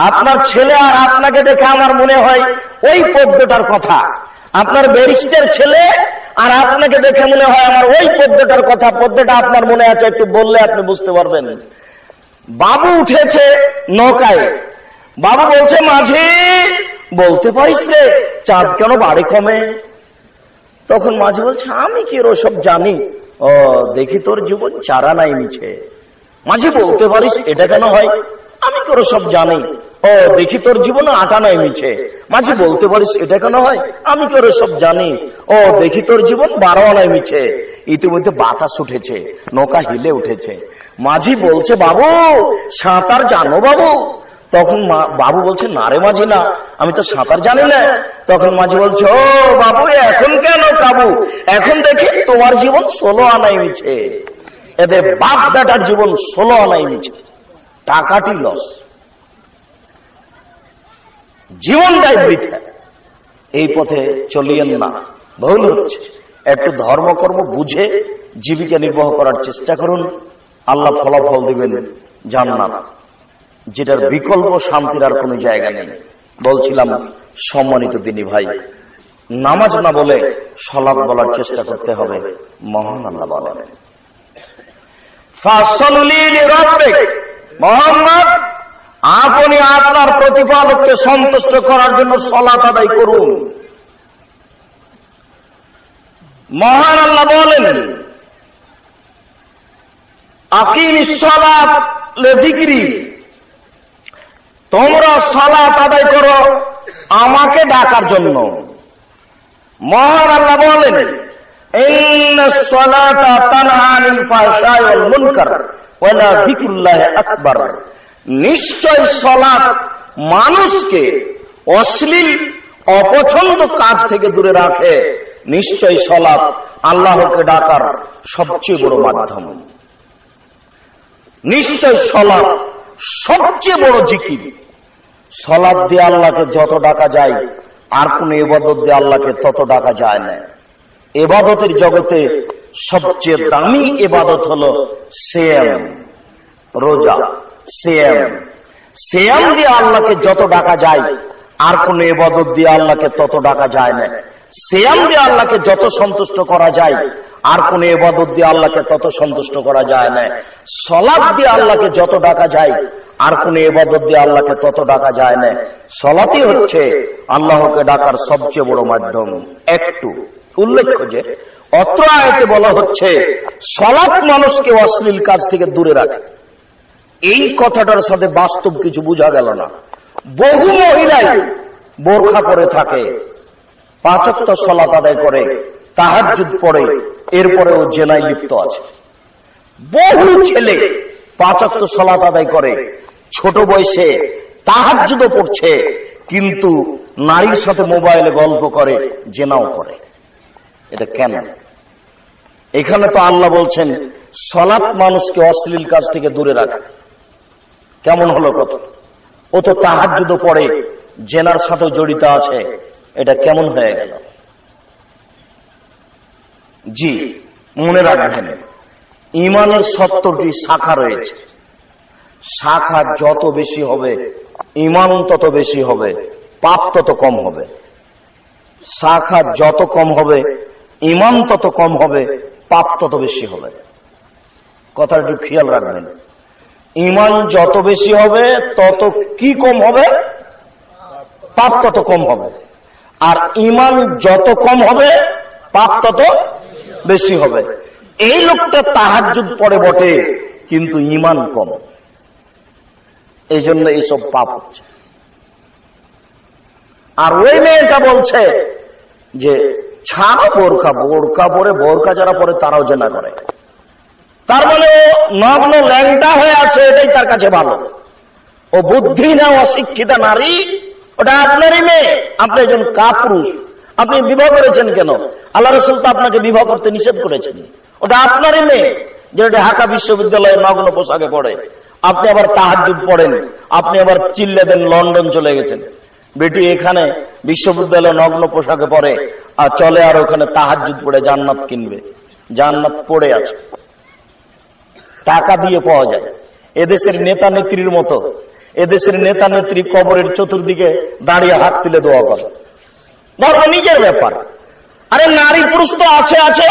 আপনার ছেলে আর আপনাকে দেখে আমার মনে হয় ওই পদ্মটার কথা। আপনার ব্যারিস্টার ছেলে আর আপনাকে দেখে মনে হয় আমার ওই পদ্মটার কথা। পদ্মটা আপনার মনে আছে, একটু বললে আপনি বুঝতে পারবেন। বাবু উঠেছে নৌকায়, বাবু বলছে মাঝি বলতে পারিস রে চাঁদ কেন বাড়ি কমে? তখন মাঝি বলছে আমি কি ওসব জানি, ও দেখি তোর জীবন চারা নাই মিছে। মাঝি বলতে পারিস এটা কেন হয়? আমি কি ওসব জানি, ও দেখি তোর জীবনে আটা নাই মিছে। মাঝি বলতে পারিস এটা কেন হয়? আমি কি ওসব জানি, ও দেখি তোর জীবন 12 আনায় মিছে। ইতিমধ্যে বাতাস উঠেছে, নৌকা হিলে উঠেছে। মাঝি বলছে বাবু সাঁতার জানো বাবু? তখন বাবু বলছে না রে মাঝি না, আমি তো সাঁতার জানি না। তখন মাঝি বলছে ও বাবু এখন কেন কাবু? এখন দেখি তোমার জীবন 16 আনায় মিছে, এদের বাপ বেটার জীবন 16 আনায় মিছে, টাকাটি লস, জীবনটাই বৃথা। এই পথে চলিয়েন না, ভুল হচ্ছে। একটু ধর্মকর্ম বুঝে জীবিকা নির্বাহ করার চেষ্টা করুন, আল্লাহ ফলাফল দিবেন জান্নাত, যেটার বিকল্প শান্তির আর কোনো জায়গা নেই। বলছিলাম সম্মানিত দিনী ভাই, নামাজ না বলে সালাত বলার চেষ্টা করতে হবে। মহান আল্লাহ বলেন ফাসাল্লি লিরাব্বিক, মুহাম্মদ আপনি আপনার প্রতিপালককে সন্তুষ্ট করার জন্য সালাত আদায় করুন। মহান আল্লাহ বলেন আকিমিস সালাত লিযিকরি, তোমরা সালাত আদায় করো আমাকে ডাকার জন্য। মহান আল্লাহ বলেন ইন্নাস সালাতা তানহা আনিল ফাহশাই ওয়াল মুনকার ওয়া লাযিকরুল্লাহি আকবার, নিশ্চয় সালাত মানুষকে অশ্লীল অপছন্দ কাজ থেকে দূরে রাখে, নিশ্চয় সালাত আল্লাহকে ডাকার সবচেয়ে বড় মাধ্যম, নিশ্চয় সালাত সবচেয়ে বড় জিকির। সালাত দিয়ে আল্লাহকে যত ডাকা যায় আর কোন ইবাদত দিয়ে আল্লাহকে তত ডাকা যায় না। ইবাদতের জগতে সবচেয়ে দামি ইবাদত হলো সিয়াম, রোজা। সিয়াম দিয়ে আল্লাহকে যত ডাকা যায় আর কোন ইবাদত দিয়ে আল্লাহকে তত ডাকা যায় না। সিয়াম দিয়ে আল্লাহকে যত সন্তুষ্ট করা যায় আর কোন ইবাদত দিয়ে আল্লাহকে তত সন্তুষ্ট করা যায় না। সালাত দিয়ে আল্লাহকে যত ডাকা যায় আর কোন ইবাদত দিয়ে আল্লাহকে তত ডাকা যায় না। সালাতই হচ্ছে আল্লাহকে ডাকার সবচেয়ে বড় মাধ্যম। একটু উল্লেখ্য যে অত্র আয়াতে বলা হচ্ছে সালাত মানুষকে অশ্লীল কাজ থেকে দূরে রাখে। এই কথাটার সাথে বাস্তব কিছু বোঝা গেল না। বহু মহিলাই বোরখা পরে থাকে, 5 ওয়াক্ত সালাত আদায় করে, তাহাজ্জুদ পড়ে, এরপরেও জেনায় লিপ্ত আছে। বহু ছেলে 5 ওয়াক্ত সালাত আদায় করে, ছোট বয়সে তাহাজ্জুদও পড়ছে, কিন্তু নারীর সাথে মোবাইলে গল্প করে, জেনাও করে। এটা কেন? এখানে তো আল্লাহ বলছেন সালাত মানুষকে অশ্লীল কাজ থেকে দূরে রাখে। কেমন হলো কথা? ও তো তাহাজ্জুদও পড়ে, জেনার সাথে জড়িত আছে, এটা কেমন হয়ে গেল? জি মনে রাখবেন, ইমানের 70টি শাখা রয়েছে। শাখা যত বেশি হবে ইমান তত বেশি হবে, পাপ তত কম হবে। শাখা যত কম হবে ইমান তত কম হবে, পাপ তত বেশি হবে। কথাটা একটু খেয়াল রাখবেন। ইমান যত বেশি হবে তত কি কম হবে? পাপ তত কম হবে। আর ইমান যত কম হবে পাপ তত বেশি হবে। এই লোকটা তাহাজ্জুদ পড়ে বটে, কিন্তু ইমান কম, এই জন্য এইসব পাপ হচ্ছে। আর ওই মেয়েটা বলছে যে ছাড়ো বোরকা, বোরকা পরে, বোরকা যারা পরে তারাও জেনা করে। তার মানে ও নগ্ন ল্যাংটা হয়ে আছে, এটাই তার কাছে ভালো। ও বুদ্ধি না, অশিক্ষিতা নারী, ওটা আপনারই মেয়ে। আপনি একজন কাপুরুষ, আপনি বিবাহ করেছেন কেন? আল্লাহ রাসূল তো আপনাকে বিবাহ করতে নিষেধ করেছেন। ওটা আপনারই মেয়ে, যেটা ঢাকা বিশ্ববিদ্যালয়ে নগ্ন পোশাকে পড়ে। আপনি আবার তাহাজ্জুদ পড়েন, আপনি আবার চিল্লে দেন লন্ডন চলে গেছেন। বেটি এখানে বিশ্ববিদ্যালয়ে নগ্ন পোশাকে পড়ে আর চলে, আর ওখানে তাহাজ্জুদ পড়ে জান্নাত কিনবে। জান্নাত পড়ে আছে, টাকা দিয়ে পাওয়া যায়। এদেশের নেতা নেত্রীর মতো, এদেশের নেতা নেত্রী কবরের চতুর্দিকে দাঁড়িয়ে হাত তুলে দোয়া করে। ধর্ম নিজের ব্যাপার। আরে নারী পুরুষ তো আছে আছে,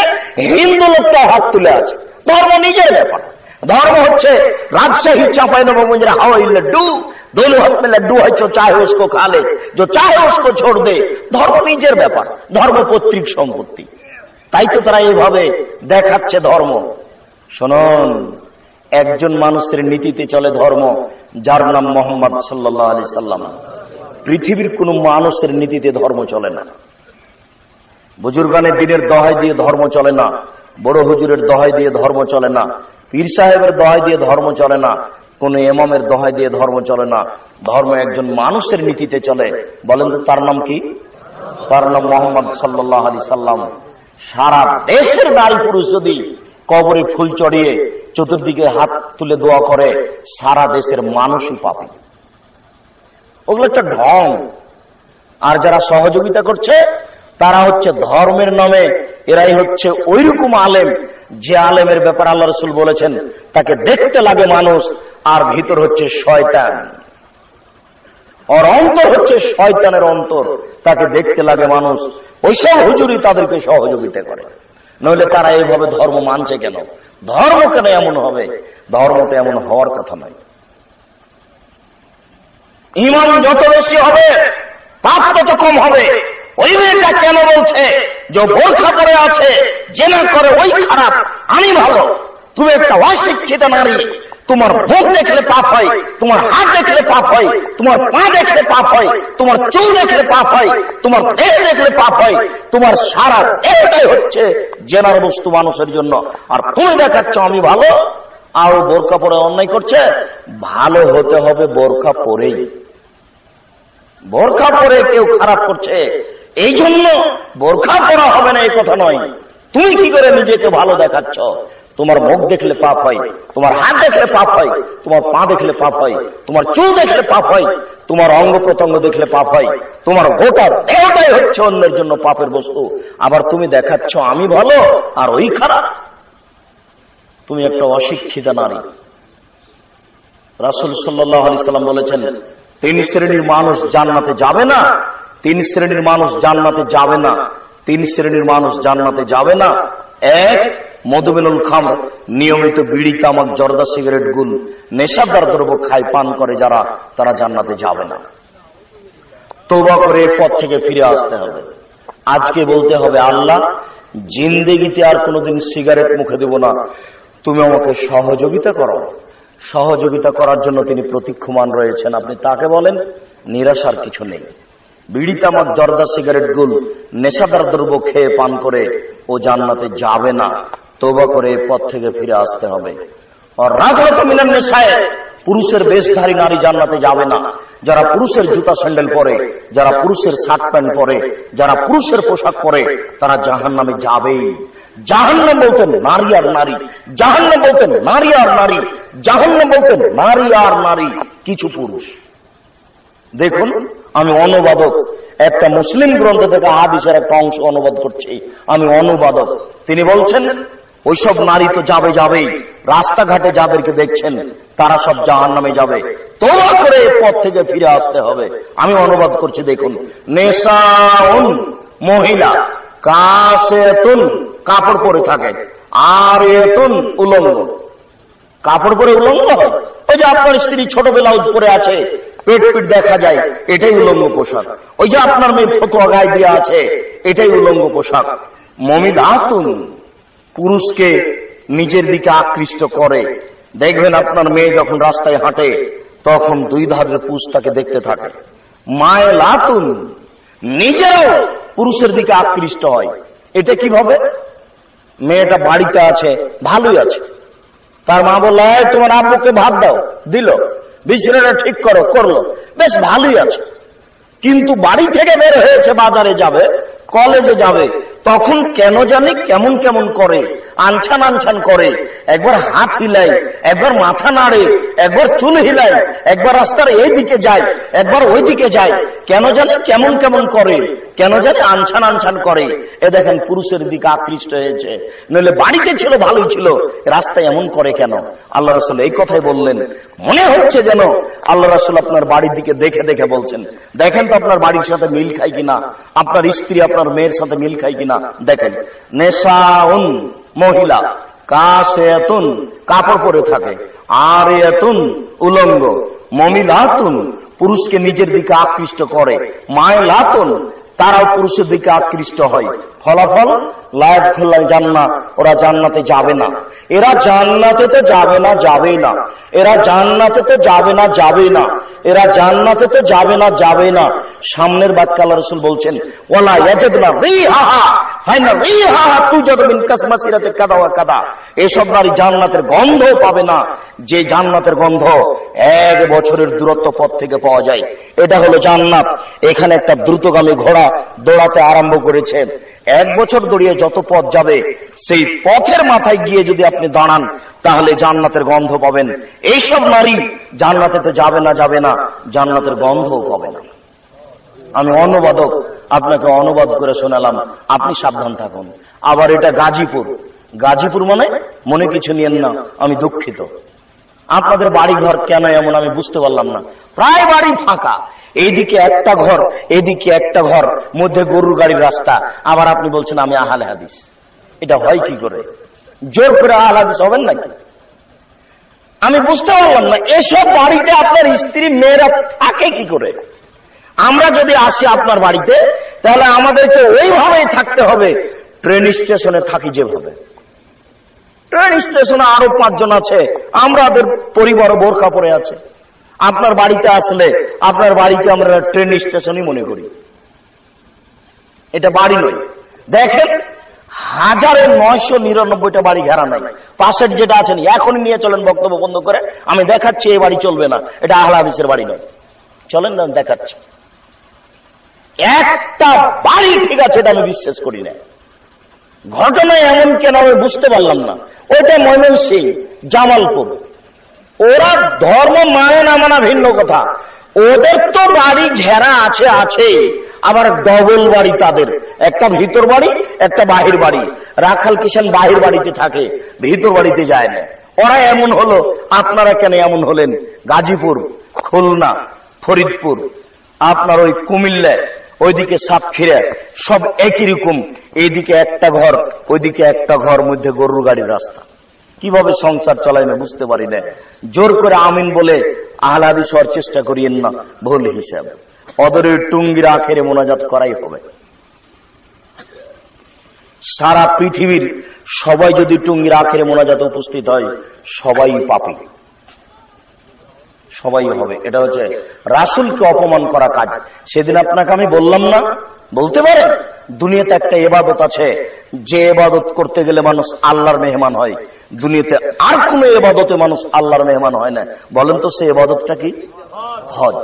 হিন্দু লোক তো হাত তুলে আছে। ধর্ম নিজের ব্যাপার। धर्म হচ্ছে राजशाही चांपाइनबाबगंज हवाई लड्डू, दोनों हाथ में लड्डू है, जो चाहे उसको खा ले, जो चाहे उसको छोड़ दे। धर्म নিজের ব্যাপার, ধর্ম পৈতৃক সম্পত্তি। তাই তো তারা এইভাবে দেখাচ্ছে ধর্ম। শুনুন, একজন মানুষের নীতিতে চলে ধর্ম, যার নাম মোহাম্মদ সাল্লাল্লাহু আলাইহি সাল্লাম। পৃথিবীর কোন মানুষের নীতিতে ধর্ম চলে না। বুজুর্গানের দিনের দোহাই দিয়ে ধর্ম চলে না, বড় হুজুরের দোহাই দিয়ে ধর্ম চলে না, পীর সাহেবের দোহাই দিয়ে ধর্ম চলে না, কোন ইমামের দোহাই দিয়ে ধর্ম চলে না। ধর্ম একজন মানুষের নীতিতে চলে। বলেন তো তার নাম কি? তার নাম মোহাম্মদ সাল্লাল্লাহু আলাইহি সাল্লাম। সারা দেশের নারী পুরুষ যদি কবরে ফুল চড়িয়ে চতুর্দিকে হাত তুলে দোয়া করে, সারা দেশের মানুষই পাবে। ওগুলো একটা ঢং। আর যারা সহযোগিতা করছে তারা হচ্ছে ধর্মের নামে, এরাই হচ্ছে ওইরকম আলেম যে আলেমের ব্যাপারে আল্লাহ রাসূল বলেছেন তাকে দেখতে লাগে মানুষ, আর ভিতর হচ্ছে শয়তান, আর অন্তর হচ্ছে শয়তানের অন্তর, তাকে দেখতে লাগে মানুষ। ওইসব হুজুরই তাদেরকে সহযোগিতা করে। নইলে তারা এইভাবে ধর্ম মানছে কেন? ধর্ম কেন এমন হবে? ধর্ম তো এমন হওয়ার কথা নয়। ঈমান যত বেশি হবে পাপ তত কম হবে। ওই মেয়েটা কেন বলছে যে বোরখা পরে আছে, জেনা করে, ওই খারাপ, আমি ভালো? তুমি একটা অশিক্ষিত নারী, তোমার মুখ দেখলে পাপ হয়, তোমার হাত দেখলে পাপ হয়, তোমার পা দেখলে পাপ হয়, তোমার চুল দেখলে পাপ হয়, তোমার দেহ দেখলে পাপ হয়, তোমার সারা দেহটাই হচ্ছে জেনার বস্তু মানুষের জন্য। আর তুমি দেখাচ্ছ আমি ভালো, আর বোরখা পরে অন্যায় করছে। ভালো হতে হবে বোরখা পরেই। বোরখা পরে কেউ খারাপ করছে এই জন্য বোরখা পরা হবে না, এই কথা নয়। তুমি কি করে নিজেকে ভালো দেখাচ্ছ? তোমার মুখ দেখলে পাপ হয়, তোমার হাত দেখলে পাপ হয়, তোমার পা দেখলে পাপ হয়, তোমার চুল দেখলে পাপ হয়, তোমার অঙ্গ প্রত্যঙ্গ দেখলে পাপ হয়, তোমার গোটা দেহটাই হচ্ছে অন্যের জন্য পাপের বস্তু। আবার তুমি দেখাচ্ছ আমি ভালো আর ওই খারাপ। তুমি একটা অশিক্ষিত নারী। রাসূল সাল্লাল্লাহু আলাইহি সাল্লাম বলেছেন, তিন শ্রেণীর মানুষ জান্নাতে যাবে না, তিন শ্রেণীর মানুষ জান্নাতে যাবে না, তিন শ্রেণীর মানুষ জান্নাতে যাবে না। এক, মধুমেনুল খামর, নিয়মিত বিড়ি, তামাক, জর্দা, সিগারেট, গুল, নেশাদার দ্রব্য খায়, পান করে যারা, তারা জান্নাতে যাবে না। তওবা করে পথ থেকে ফিরে আসতে হবে। আজকে বলতে হবে, আল্লাহ, জিন্দেগিতে আর কোনোদিন সিগারেট মুখে দেব না, তুমি আমাকে সহযোগিতা করো। সহযোগিতা করার জন্য তিনি প্রতীক্ষমান রয়েছেন। আপনি তাকে বলেন, নিরাশার কিছু নেই। বিড়ি, তামাক, জর্দা, সিগারেট, গুল, নেশাদার দ্রব্য খেয়ে পান করে ও জান্নাতে যাবে না। তওবা করে পথ থেকে ফিরে আসতে হবে। আর রাজরত মিনান নেশায়, পুরুষের বেশধারী নারী জান্নাতে যাবে না। যারা পুরুষের জুতা স্যান্ডেল পরে, যারা পুরুষের শার্ট প্যান্ট পরে, যারা পুরুষের পোশাক পরে, তারা জাহান্নামে যাবেই। জাহান্নাম বলতেন নারী আর নারী, জাহান্নাম বলতেন নারী আর নারী, জাহান্নাম বলতেন নারী আর নারী, কিছু পুরুষ। দেখুন, আমি অনুবাদক, একটা মুসলিম গ্রন্থ থেকে হাদিসের একটা অংশ অনুবাদ করছি, আমি অনুবাদক। তিনি বলছেন, ওইসব নারী তো যাবে যাবেই, রাস্তাঘাটে যাদেরকে দেখছেন তারা সব জাহান্নামে যাবে। তওবা করে পথ থেকে ফিরে আসতে হবে। আমি অনুবাদ করছি, দেখুন। নেশাউন, মহিলা, কাসেতুন, কাপড় পরে থাকে, আর এতুন, উলঙ্গ। কাপড় পরে উলঙ্গ হয়, ওই যে আপনার স্ত্রী ছোট ব্লাউজ পরে আছে, পেট পিট দেখা যায়, এটাই উলঙ্গ পোশাক। ওই যে আপনার মেয়ে ফতুয়া গায়ে দিয়ে আছে, এটাই উলঙ্গ পোশাক। মুমিনাতুন, পুরুষকে নিজের দিকে আকৃষ্ট করে। দেখবেন আপনার মেয়ে যখন রাস্তায় হাঁটে তখন দুই ধারের পুরুষ তাকে দেখতে থাকে। মায়লাতুন, নিজেরাও পুরুষের দিকে আকৃষ্ট হয়। এটা কিভাবে? মেয়েটা বাড়িতে আছে, ভালোই আছে, তার মা বললো তোমার আব্বুকে ভাত দাও, দিল, বিছানাটা ঠিক করো, করলো, বেশ ভালোই আছে। কিন্তু বাড়ি থেকে বের হয়েছে, বাজারে যাবে, কলেজে যাবে, তখন কেন জানি কেমন কেমন করে, আনছান আনছান করে, একবার হাত হিলায়, একবার মাথা নাড়ে, একবার চুল হিলায়, একবার রাস্তার এই দিকে যায়, একবার ওই দিকে যায়, কেন জানি কেমন কেমন করে, কেন জানি আনছান আনছান করে। এ দেখেন পুরুষের দিকে আকৃষ্ট হয়েছে, নইলে বাড়িতে ছিল ভালোই ছিল, রাস্তায় এমন করে কেন? আল্লাহ রাসূল এই কথাই বললেন। মনে হচ্ছে যেন আল্লাহ রাসূল আপনার বাড়ির দিকে দেখে দেখে বলছেন, দেখেন তো আপনার বাড়ির সাথে মিল খায় কিনা, আপনার স্ত্রী আপনার মেয়ের সাথে মিল খায় কিনা। দেখেন, নেশাউন মহিলা, কাসেতুন কাপড় পরে থাকে, আরিয়াতুন উলঙ্গ, মমিলাতুন পুরুষকে নিজের দিকে আকৃষ্ট করে, মায়লাতুন তারাও পুরুষের দিকে আকৃষ্ট হয়। ফলাফল লায়াত খোল্লায় জান্নাত, ওরা জান্নাতে যাবে না, এরা জান্নাতে তো যাবে না, যাবেই না, এরা জান্নাতে তো যাবে না, যাবেই না, এরা জান্নাতে তো যাবে না, যাবে না। সামনের বাক্যে আল্লাহ রাসূল বলছেন, ওয়ালা ইয়াজিদনা রিহাহা ফাইনা রিহাহা তুজাদু মিন কাসমাসিরাতি কাদা ওয়া কাদা, এসব নারী জান্নাতের গন্ধ পাবে না, যে জান্নাতের গন্ধ 1 বছরের দূরত্ব পথ থেকে পাওয়া যায়। এটা হলো জান্নাত। এখানে একটা দ্রুতগামী ঘোড়া দৌড়াতে আরম্ভ করেছে। 1 বছর দৌড়িয়ে যত পথ যাবে, সেই পথের মাথায় গিয়ে যদি আপনি দাঁড়ান, তাহলে জান্নাতের গন্ধ পাবেন। এইসব নারী জান্নাতে তো যাবে না, যাবে না, জান্নাতের গন্ধও পাবে না। আমি অনুবাদক, আপনাকে অনুবাদ করে শোনালাম, আপনি সাবধান থাকুন। আবার এটা গাজীপুর, গাজীপুর মানে মনে কিছু নিয়েন না, আমি দুঃখিত। আপনাদের বাড়ি ঘর কেন এমন আমি বুঝতে পারলাম না, প্রায় বাড়ি ফাঁকা, এইদিকে একটা ঘর, এদিকে একটা ঘর, মধ্যে গরুর গাড়ির রাস্তা, আবার আপনি বলছেন আমি আহলে হাদিস। এটা হয় কি করে? জোর করে আহলে হাদিস হবেন নাকি? আমি বুঝতে পারলাম না, এসব বাড়িতে আপনার স্ত্রী মেয়েরা থাকে কি করে? আমরা যদি আসি আপনার বাড়িতে, তাহলে আমাদেরকে ওইভাবেই থাকতে হবে ট্রেন স্টেশনে থাকি যেভাবে। ট্রেন স্টেশনে আরো 5 জন আছে, আমাদের পরিবারও বোরকা পরে আছে। আপনার বাড়িতে আসলে আপনার বাড়িকে আমরা ট্রেন স্টেশনই মনে করি, এটা বাড়ি নয়। দেখেন 1999টা বাড়ি ঘেরা নাই, পাশের যেটা আছেন এখনই নিয়ে চলেন বক্তব্য বন্ধ করে, আমি দেখাচ্ছি এই বাড়ি চলবে না, এটা আহলে হাদিসের বাড়ি নয়, চলেন না দেখাচ্ছি। একটা বাড়ি ঠিক আছে, এটা আমি বিশ্বাস করি না। ঘটনা এমন কেন আমি বুঝতে পারলাম না। ওইটা ময়মনসিংহ, জামালপুর, ওরা ধর্ম মানে না মানা ভিন্ন কথা, ওদের তো বাড়ি ঘেরা আছে, আছে, আবার ডবল বাড়ি তাদের, একটা ভিতর বাড়ি একটা বাহির বাড়ি। রাখাল কিষান বাহির বাড়িতে থাকে, ভিতর বাড়িতে যায় না। ওরা এমন হলো, আপনারা কেন এমন হলেন? গাজীপুর, খুলনা, ফরিদপুর, আপনার ওই কুমিল্লা, ওইদিকে সাতক্ষীরা, সব একই রকম। এইদিকে একটা ঘর, ওইদিকে একটা ঘর, মধ্যে গরুর গাড়ির রাস্তা। কিভাবে সংসার চালায় না বুঝতে পারি না। জোর করে আমিন বলে আহলে হাদিস হওয়ার চেষ্টা করিয়েন না, ভুল হিসাব। ওদের টুঙ্গির আখেরে মোনাজাত করাই হবে। সারা পৃথিবীর সবাই যদি টুঙ্গির আখেরে মোনাজাতে উপস্থিত হয়, সবাই পাপী, সবাই হবে। এটা হচ্ছে রাসূলকে অপমান করা কাজ। সেদিন আপনাকে আমি বললাম না, বলতে পারেন দুনিয়াতে একটা ইবাদত আছে, যে ইবাদত করতে গেলে মানুষ আল্লাহর মেহমান হয়, দুনিয়াতে আর কোন ইবাদতে মানুষ আল্লাহর মেহমান হয় না। বলেন তো সেই ইবাদতটা কি? হজ।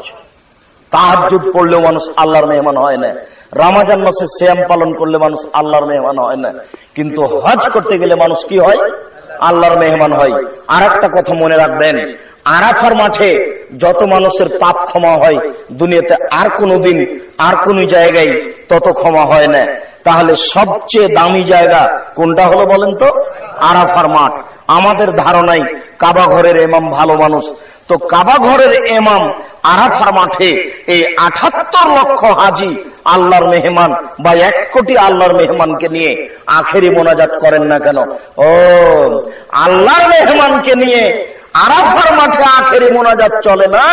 তাহাজ্জুদ পড়লেও মানুষ আল্লাহর মেহমান হয় না, রমজান মাসে সিয়াম পালন করলে মানুষ আল্লাহর মেহমান হয় না, কিন্তু হজ করতে গেলে মানুষ কি হয়? আল্লাহর মেহমান হয়। আর একটা কথা মনে রাখবেন, আরাফার মাঠে যত মানুষের পাপ ক্ষমা হয়, দুনিয়াতে আর কোনদিন আর কোন জায়গায় তত ক্ষমা হয় না। তাহলে সবচেয়ে দামি জায়গা কোনটা হলো বলেন তো? আরাফার মাঠ। আমাদের ধারণাই কাবা ঘরের ইমাম ভালো মানুষ, তো কাবা ঘরের ইমাম আরাফার মাঠে এই ৭৮ লক্ষ হাজি আল্লাহর মেহমান বা 1 কোটি আল্লাহর মেহমানকে নিয়ে আখেরি মোনাজাত করেন না কেন? ও আল্লাহর মেহমানকে নিয়ে আরাফার মাঠে আখেরি মোনাজাত চলে না।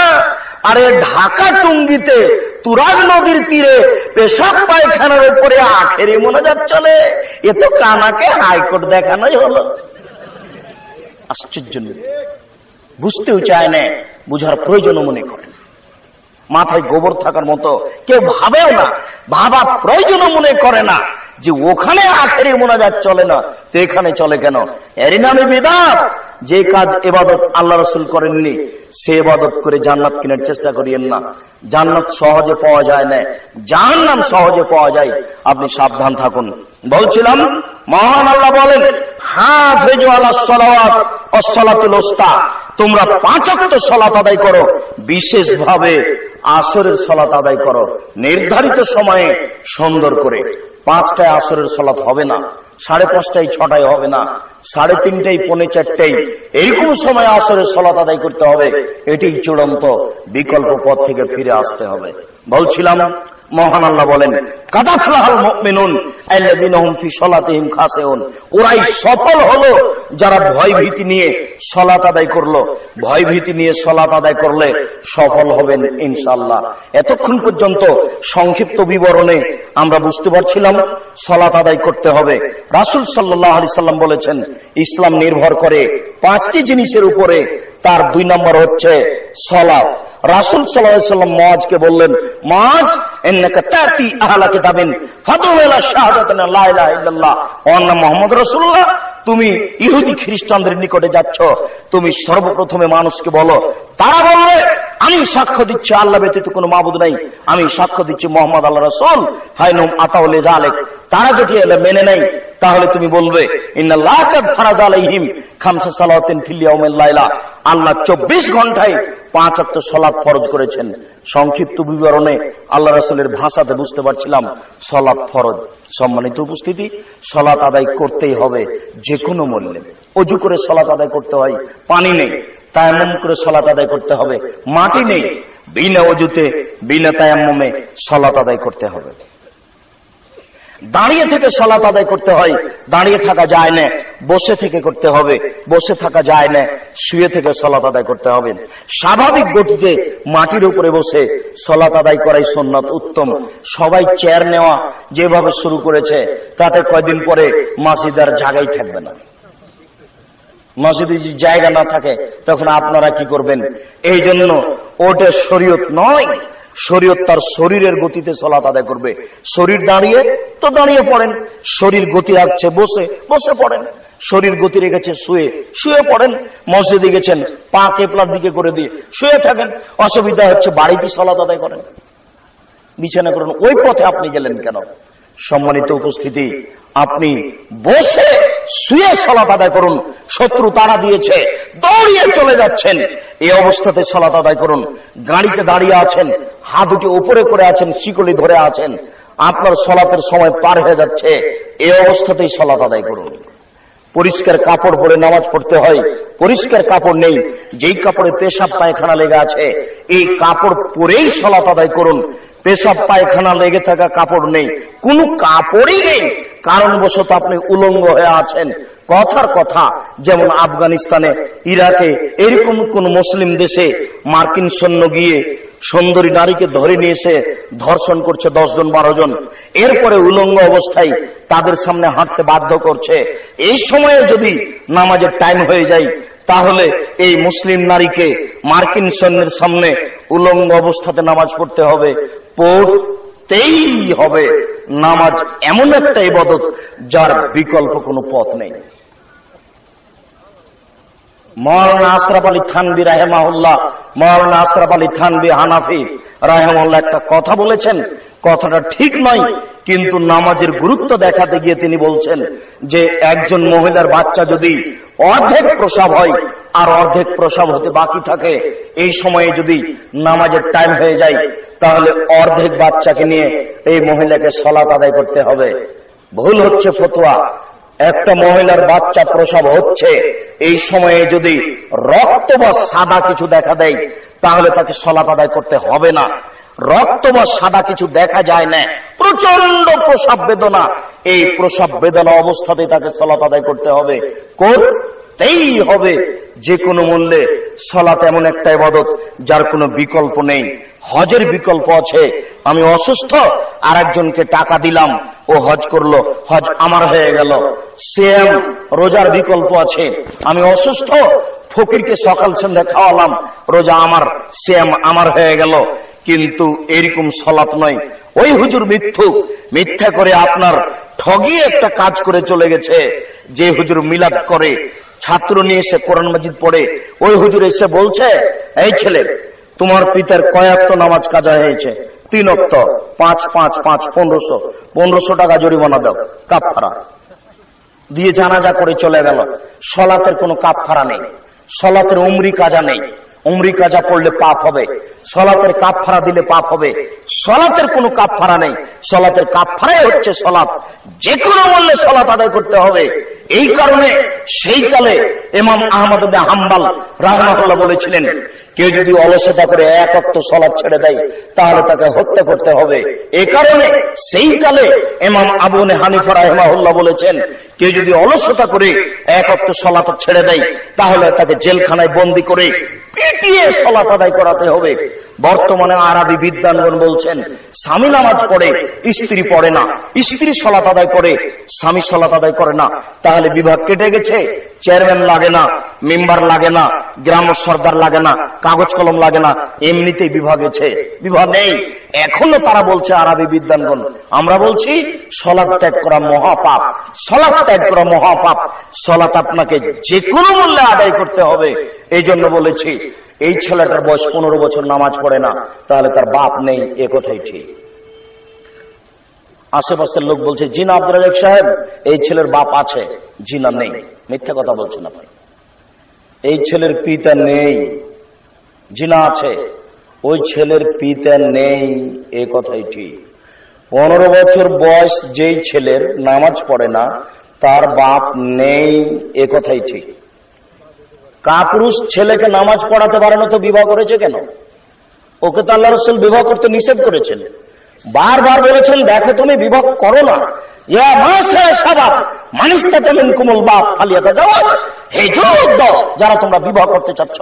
আরে ঢাকা টুঙ্গিতে তুরাগ নদীর তীরে পেশাব পায়খানার উপরে আখেরি মোনাজাত চলে। এ তো কানাকে হাইকোর্ট দেখানোই হলো। আশ্চর্য, বুঝতেও চায় না, বুঝার প্রয়োজন মনে করেন। মাথায় গোবর থাকার মতো কেউ ভাবেও না, ভাবা প্রয়োজনও মনে করে না যে ওখানে আখেরি মোনাজাত চলে না তো এখানে চলে কেন। এরই নামে বিদআত। যে কাজ ইবাদত আল্লাহ রাসূল করেননি সে ইবাদত করে জান্নাত কেনার চেষ্টা করিয়েন না। জান্নাত সহজে পাওয়া যায় না, জাহান্নাম সহজে পাওয়া যায়। আপনি সাবধান থাকুন। বলছিলাম মহান আল্লাহ বলেন, হাফিজু আলাস সালাওয়াত ওয়াস সালাতুল উস্তা, তোমরা 5 ওয়াক্ত সালাত আদায় করো, বিশেষভাবে আসরের সালাত আদায় করো নির্ধারিত সময়ে সুন্দর করে। 5টায় আসরের সালাত হবে না, 5:30টায় 6টায় হবে না, 3:30টায় 3:45টায় এইরকম সময় আসরের সালাত আদায় করতে হবে। এটাই চূড়ান্ত, বিকল্প পথ থেকে ফিরে আসতে হবে। বলছিলাম মহান আল্লাহ বলেন, কাদ আফলাহাল মুমিনুন আল্লাযীনা হুম ফি সালাতিহিম খাশিউন, ওরাই সফল হলো যারা ভয় ভীতি নিয়ে সালাত আদায় করলো। ভয় ভীতি নিয়ে সালাত আদায় করলে সফল হবেন ইনশাআল্লাহ। এতক্ষণ পর্যন্ত সংক্ষিপ্ত বিবরণে আমরা বুঝতে পারছিলাম সালাত আদায় করতে হবে। রাসূল সাল্লাল্লাহু আলাইহি সাল্লাম বলেছেন, ইসলাম নির্ভর করে 5টি জিনিসের উপরে, তার 2 নম্বর হচ্ছে সালাত। রাসূল সাল্লাল্লাহু আলাইহি সাল্লাম মুআজকে বললেন, মুআজ ইন্নাকা তাতি আহলা কিতাবিন ফাদউ ইলা শাহাদাতিন লা ইলাহা ইল্লাল্লাহ ওয়া আন্না মুহাম্মাদুর রাসূলুল্লাহ, তুমি ইহুদি খ্রিস্টানদের নিকটে যাচ্ছ, তুমি সর্বপ্রথমে মানুষকে বলো, তারা বলবে আমি সাক্ষ্য দিচ্ছি আল্লাহ ব্যতীত কোনো মাবুদ নাই, আমি সাক্ষ্য দিচ্ছি মুহাম্মদ আল্লাহ রাসূল, হাইনুম আতাউ লিযালিক। তারা যদি এলে মেনে নেয় তাহলে তুমি বলবে ইন্নাল্লাহ কাদ ফারাজ আলাইহিম খামসা সালাওয়াতিন ফিল ইয়াউমিল লাইলা, আল্লাহ 24 ঘন্টায় 5 ওয়াক্ত সালাত ফরজ করেছেন। সংক্ষিপ্ত বিবরণে আল্লাহ রাসূলের ভাষাতে বুঝতে পারছিলাম সালাত ফরজ। সম্মানিত উপস্থিতি, সালাত আদায় করতেই হবে যে কোনো মূল্যে। ওযু করে সালাত আদায় করতে হয়, পানি নেই, তায়াম্মুম করে সালাত আদায় করতে হবে, মাটি নেই, বিনা ওযুতে বিনা তায়াম্মুমে সালাত আদায় করতে হবে। দাঁড়িয়ে থেকে সালাত আদায় করতে হয়, দাঁড়িয়ে থাকা যায় না, বসে থেকে করতে হবে, বসে থাকা যায় না, শুয়ে থেকে সালাত আদায় করতে হবে। স্বাভাবিক গতিতে মাটির উপরে বসে সালাত আদায় করাই সুন্নাত, উত্তম। সবাই চেয়ার নেওয়া যেভাবে শুরু করেছে তাতে কয়দিন পরে মসজিদ আর জায়গাই থাকবে না। মসজিদে যদি জায়গা না থাকে তখন আপনারা কি করবেন? এই জন্য ওটা শরীয়ত নয়। শরীয়ত তার শরীরের গতিতে সালাত আদায় করবে। শরীর দাঁড়িয়ে তো দাঁড়িয়ে পড়েন, শরীর গতি রাখছে বসে বসে পড়েন, শরীর গতি রেখেছে শুয়ে শুয়ে পড়েন, মসজিদে গেছেন পা কেবলার দিকে করে দিয়ে শুয়ে থাকেন। অসুবিধা হচ্ছে বাড়িতে সালাত আদায় করেন, বিছানা করেন। ওই পথে আপনি গেলেন কেন? সম্মানিত উপস্থিতি, আপনি বসে শুয়ে সালাত আদায় করুন। শত্রু তাড়া দিয়েছে, দৌড়িয়ে চলে যাচ্ছেন, এই অবস্থাতে সালাত আদায় করুন। গাড়িতে দাঁড়িয়ে আছেন, হাত দুটি উপরে করে আছেন, শিকলি ধরে আছেন, আপনার সালাতের সময় পার হয়ে যাচ্ছে, এই অবস্থাতেই সালাত আদায় করুন। পরিষ্কার কাপড় পরে নামাজ পড়তে হয়, পরিষ্কার কাপড় নেই, যেই কাপড়ে পেশাব পায়খানা লেগে আছে এই কাপড় পরেই সালাত আদায় করুন। পেশাব পায়খানা লেগে থাকা কাপড় নেই, কোন কাপড়ই নেই, কারণবশত আপনি উলঙ্গ হয়ে আছেন, কথার কথা যেমন আফগানিস্তানে, ইরাকে এরকম কোন মুসলিম দেশে মার্কিন সৈন্য গিয়ে সুন্দরী নারীকে ধরে নিয়ে এসে ধর্ষণ করছে 10 জন 12 জন, এরপরে উলঙ্গ অবস্থায় তাদের সামনে হাঁটতে বাধ্য করছে। এই সময়ে যদি নামাজের টাইম হয়ে যায় তাহলে এই মুসলিম নারীকে মার্কিন সৈন্যের সামনে উলঙ্গ অবস্থাতে নামাজ পড়তে হবে, পড়তেই হবে। নামাজ এমন একটা ইবাদত যার বিকল্প কোনো পথ নেই। মাওলানা আশরাফ আলী থানভী রাহিমাহুল্লাহ, মাওলানা আশরাফ আলী থানভী হানাফি রাহিমাহুল্লাহ একটা কথা বলেছেন, কথাটা ঠিক নয়, কিন্তু নামাজের গুরুত্ব দেখাতে গিয়ে তিনি বলছেন যে একজন মহিলার বাচ্চা যদি অর্ধেক প্রসব হয় আর অর্ধেক প্রসব হতে বাকি থাকে, এই সময়ে যদি নামাজের টাইম হয়ে যায় তাহলে অর্ধেক বাচ্চাকে নিয়ে এই মহিলাকে সালাত আদায় করতে হবে। ভুল হচ্ছে ফতোয়া। একটা মহিলার বাচ্চা প্রসব হচ্ছে, এই সময়ে যদি রক্ত বা সাদা কিছু দেখা দেয় তাহলে তাকে সালাত আদায় করতে হবে না। রক্ত বা সাদা কিছু দেখা যায় না, প্রচন্ড প্রসব বেদনা, এই প্রসব বেদনা অবস্থাতে তাকে সালাত আদায় করতে হবে, করতেই হবে যে কোনো মূল্যে। সালাত এমন একটা ইবাদত যার কোনো বিকল্প নেই। হজের বিকল্প আছে, আমি অসুস্থ আর একজনকে টাকা দিলাম, ও হজ করলো, হজ আমার হয়ে গেল। সিয়াম রোজার বিকল্প আছে, আমি অসুস্থ ফকিরকে সকাল সন্ধ্যা খাওয়ালাম, রোজা আমার, সিয়াম আমার হয়ে গেল। কিন্তু এরকম সলাত নয়। ওই হুজুর মিথ্যা করে আপনার ঠগিয়ে একটা কাজ করে চলে গেছে। যে হুজুর মিলাদ করে, ছাত্র নিয়ে এসে কোরআন মাজিদ পড়ে, ওই হুজুর এসে বলছে, এই ছেলে তোমার পিতার কয় ওয়াক্ত নামাজ কাজা হয়েছে? 3 ওয়াক্ত। 5 5 5 1500 টাকা জরিমানা দাও, কাফারা দিয়ে জানাজা করে চলে গেল। সলাতের কোনো কাফারা নেই, সলাতের উমরি কাজা নেই। উমরি কাজা পড়লে পাপ হবে, সলাতের কাফারা দিলে পাপ হবে। সলাতের কোনো কাফারা নেই, সলাতের কাফারাই হচ্ছে সলাত। যে কোনো মূল্যে সলাত আদায় করতে হবে। এই কারণে সেই কালে ইমাম আহমদ ইবনে হাম্বল রাহমাহুল্লাহ বলেছিলেন, কেউ যদি অলসতা করে 1 ওয়াক্ত সলাত ছেড়ে দেয় তাহলে তাকে হত্যা করতে হবে। এই কারণে সেই কালে ইমাম আবু হানিফা রাহমাহুল্লাহ বলেছেন, কেউ যদি অলসতা করে 1 ওয়াক্ত সলাত ছেড়ে দেয় তাহলে তাকে জেলখানায় বন্দী করে পিটিয়ে সলাত আদায় করাতে হবে। বর্তমানে আরবি বিদ্বানগণ বলছেন, স্বামী নামাজ পড়ে, স্ত্রী পড়ে না, স্ত্রী সলাত আদায় করে, স্বামী সলাত আদায় করে না, তাহলে বিভাগ কেটে গেছে। চেয়ারম্যান লাগে না, মেম্বার লাগে না, গ্রাম সর্দার লাগে না, কাগজ কলম লাগে না, এমনিতেই বিভাগ গেছে। বিভাগ নেই। এখনো তারা বলছে আরবি বিদ্বানগণ, আমরা বলছি সলাত ত্যাগ করা মহাপাপ, সলাত ত্যাগ করা মহাপাপ। সলাত আপনাকে যে কোনো মূল্যে আদায় করতে হবে। এই জন্য বলেছি, এই ছেলেটার বয়স 15 বছর নামাজ পড়ে না, তাহলে তার বাপ নেই, এ কথাই ঠিক। আশেপাশের লোক বলছে, জি না আব্দুর রাজ্জাক সাহেব, এই ছেলের বাপ আছে। জি না, নেই। মিথ্যা কথা বলছেন আপনি। এই ছেলের পিতা নেই। জি না, আছে। ওই ছেলের পিতা নেই, এ কথাই ঠিক। 15 বছর বয়স যেই ছেলের নামাজ পড়ে না, তার বাপ নেই, এ কথাই ঠিক। কাপুরুষ ছেলেকে নামাজ পড়াতে পারে না তো বিবাহ করেছে কেন? ওকে তো আল্লাহ রাসূল বিবাহ করতে নিষেধ করেছেন। বারবার বলেছেন, দেখো তুমি বিবাহ করো না। ইয়া মাসা শাবাব মানিস্তাতা মিনকুমুল বাপ ফালিয়াতাজাওয়াজ। হে যুবক, যারা তোমরা বিবাহ করতে চাচ্ছ,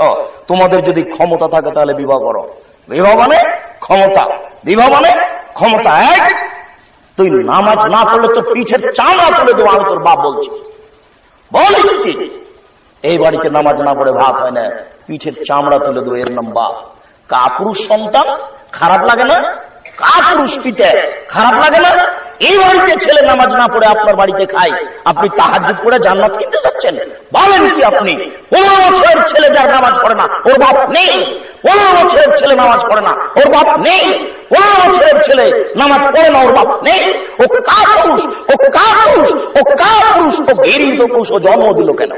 তোমাদের যদি ক্ষমতা থাকে তাহলে বিবাহ করো। বিবাহ মানে ক্ষমতা, বিবাহ মানে ক্ষমতা। এক, তুই নামাজ না পড়লে তোর পিঠের চামড়া তুলে দেবো, আমি তোর বাপ বলছি। বলিস কি? এই বাড়িতে নামাজ না পড়ে ভাত হয় না, পিঠের চামড়া তুলে দেবো, এর নাম বাপ। কাপুরুষ সন্তান, খারাপ লাগে না? কাপুরুষ পিতা, খারাপ লাগে না? এই বাড়িতে ছেলে নামাজ না পড়ে আপনার বাড়িতে খায়, আপনি তাহাজ্জুদ পড়ে জান্নাত কিনতে যাচ্ছেন? বলেন কি আপনি? 15 বছরের ছেলে যার নামাজ পড়ে না, ওর বাপ নেই। 15 বছরের ছেলে নামাজ পড়ে না, ওর বাপ নেই। 15 বছরের ছেলে নামাজ পড়ে না, ওর বাপ নেই। ও কাপুরুষ, ও কাপুরুষ, ও কাপুরুষ, ও ঘৃণিত পুরুষ। ও জন্ম দিল কেন?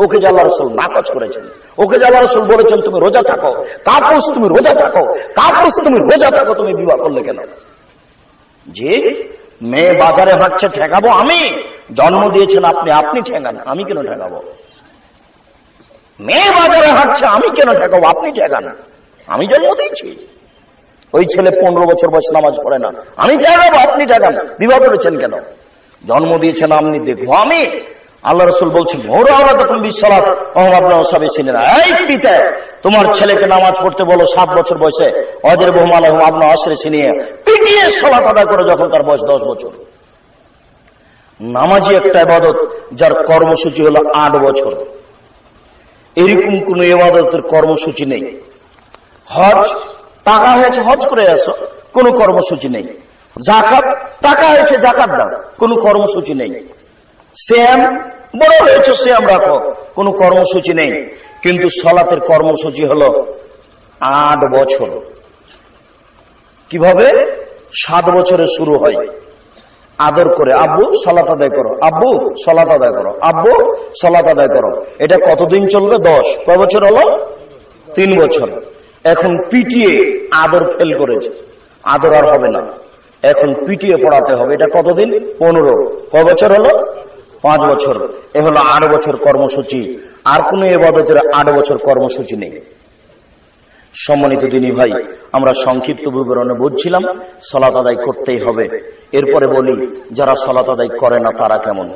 ওকে যে আল্লাহ রাসূল নাকচ করেছেন, ওকে যে আল্লাহ রাসূল বলেছেন তুমি রোজা থাকো। কাপুরুষ, তুমি রোজা থাকো, কাপুরুষ, তুমি রোজা থাকো, তুমি বিবাহ করলে কেন? যে মেয়ে বাজারে হাঁটছে, ঠেকাবো আমি? জন্ম দিয়েছেন আপনি, আপনি ঠেকান, আমি কেন ঠেকাবো? মেয়ে বাজারে হাঁটছে, আমি কেন ঠেকাবো? আপনি ঠেকান, আমি জন্ম দিয়েছি। ওই ছেলে 15 বছর বয়স নামাজ পড়ে না, আমি ঠেকাবো, আপনি ঠেকান। বিবাহ করেছেন কেন? জন্ম দিয়েছেন আপনি, দেখবো আমি। আল্লাহ রাসূল বলছেন, এই পিতা, তোমার ছেলেকে নামাজ পড়তে বলো 7 বছর বয়সে, অজরবহুম আলাইহিম আবনা আশরি সিনিয়া, পিটিয়ে সালাত আদায় করে যখন তার বয়স 10 বছর। নামাজি একটা ইবাদত যার কর্মসূচি হলো 8 বছর। এরকম কোন ইবাদতের কর্মসূচি নেই। হজ, টাকা হয়েছে হজ করে আসো, কোন কর্মসূচি নেই। যাকাত, টাকা হয়েছে যাকাত দাও, কোন কর্মসূচি নেই। সিয়াম, বড় হয়েছে সিয়াম রাখো, কোন কর্মসূচি নেই। কিন্তু সালাতের কর্মসূচি হলো 8 বছর। কিভাবে? 7 বছরে শুরু হয়, আদর করে, আব্বু সালাত আদায় করো, আব্বু সালাত আদায় করো, আব্বু সালাত আদায় করো। এটা কতদিন চলবে? 10। কয় বছর হলো? 3 বছর। এখন পিটিয়ে আদর ফেল করেছে, আদর আর হবে না, এখন পিটিয়ে পড়াতে হবে। এটা কতদিন? 15। কয় বছর হলো? 5 বছর। এ হলো 8 বছর কর্মসূচি। আর কোন ইবাদতের 8 বছর কর্মসূচি নেই। সম্মানিত দিনী ভাই, আমরা সংক্ষিপ্ত বিবরণে বুঝছিলাম সালাত আদায় করতেই হবে। এরপরে বলি, যারা সালাত আদায় করে না তারা কেমন?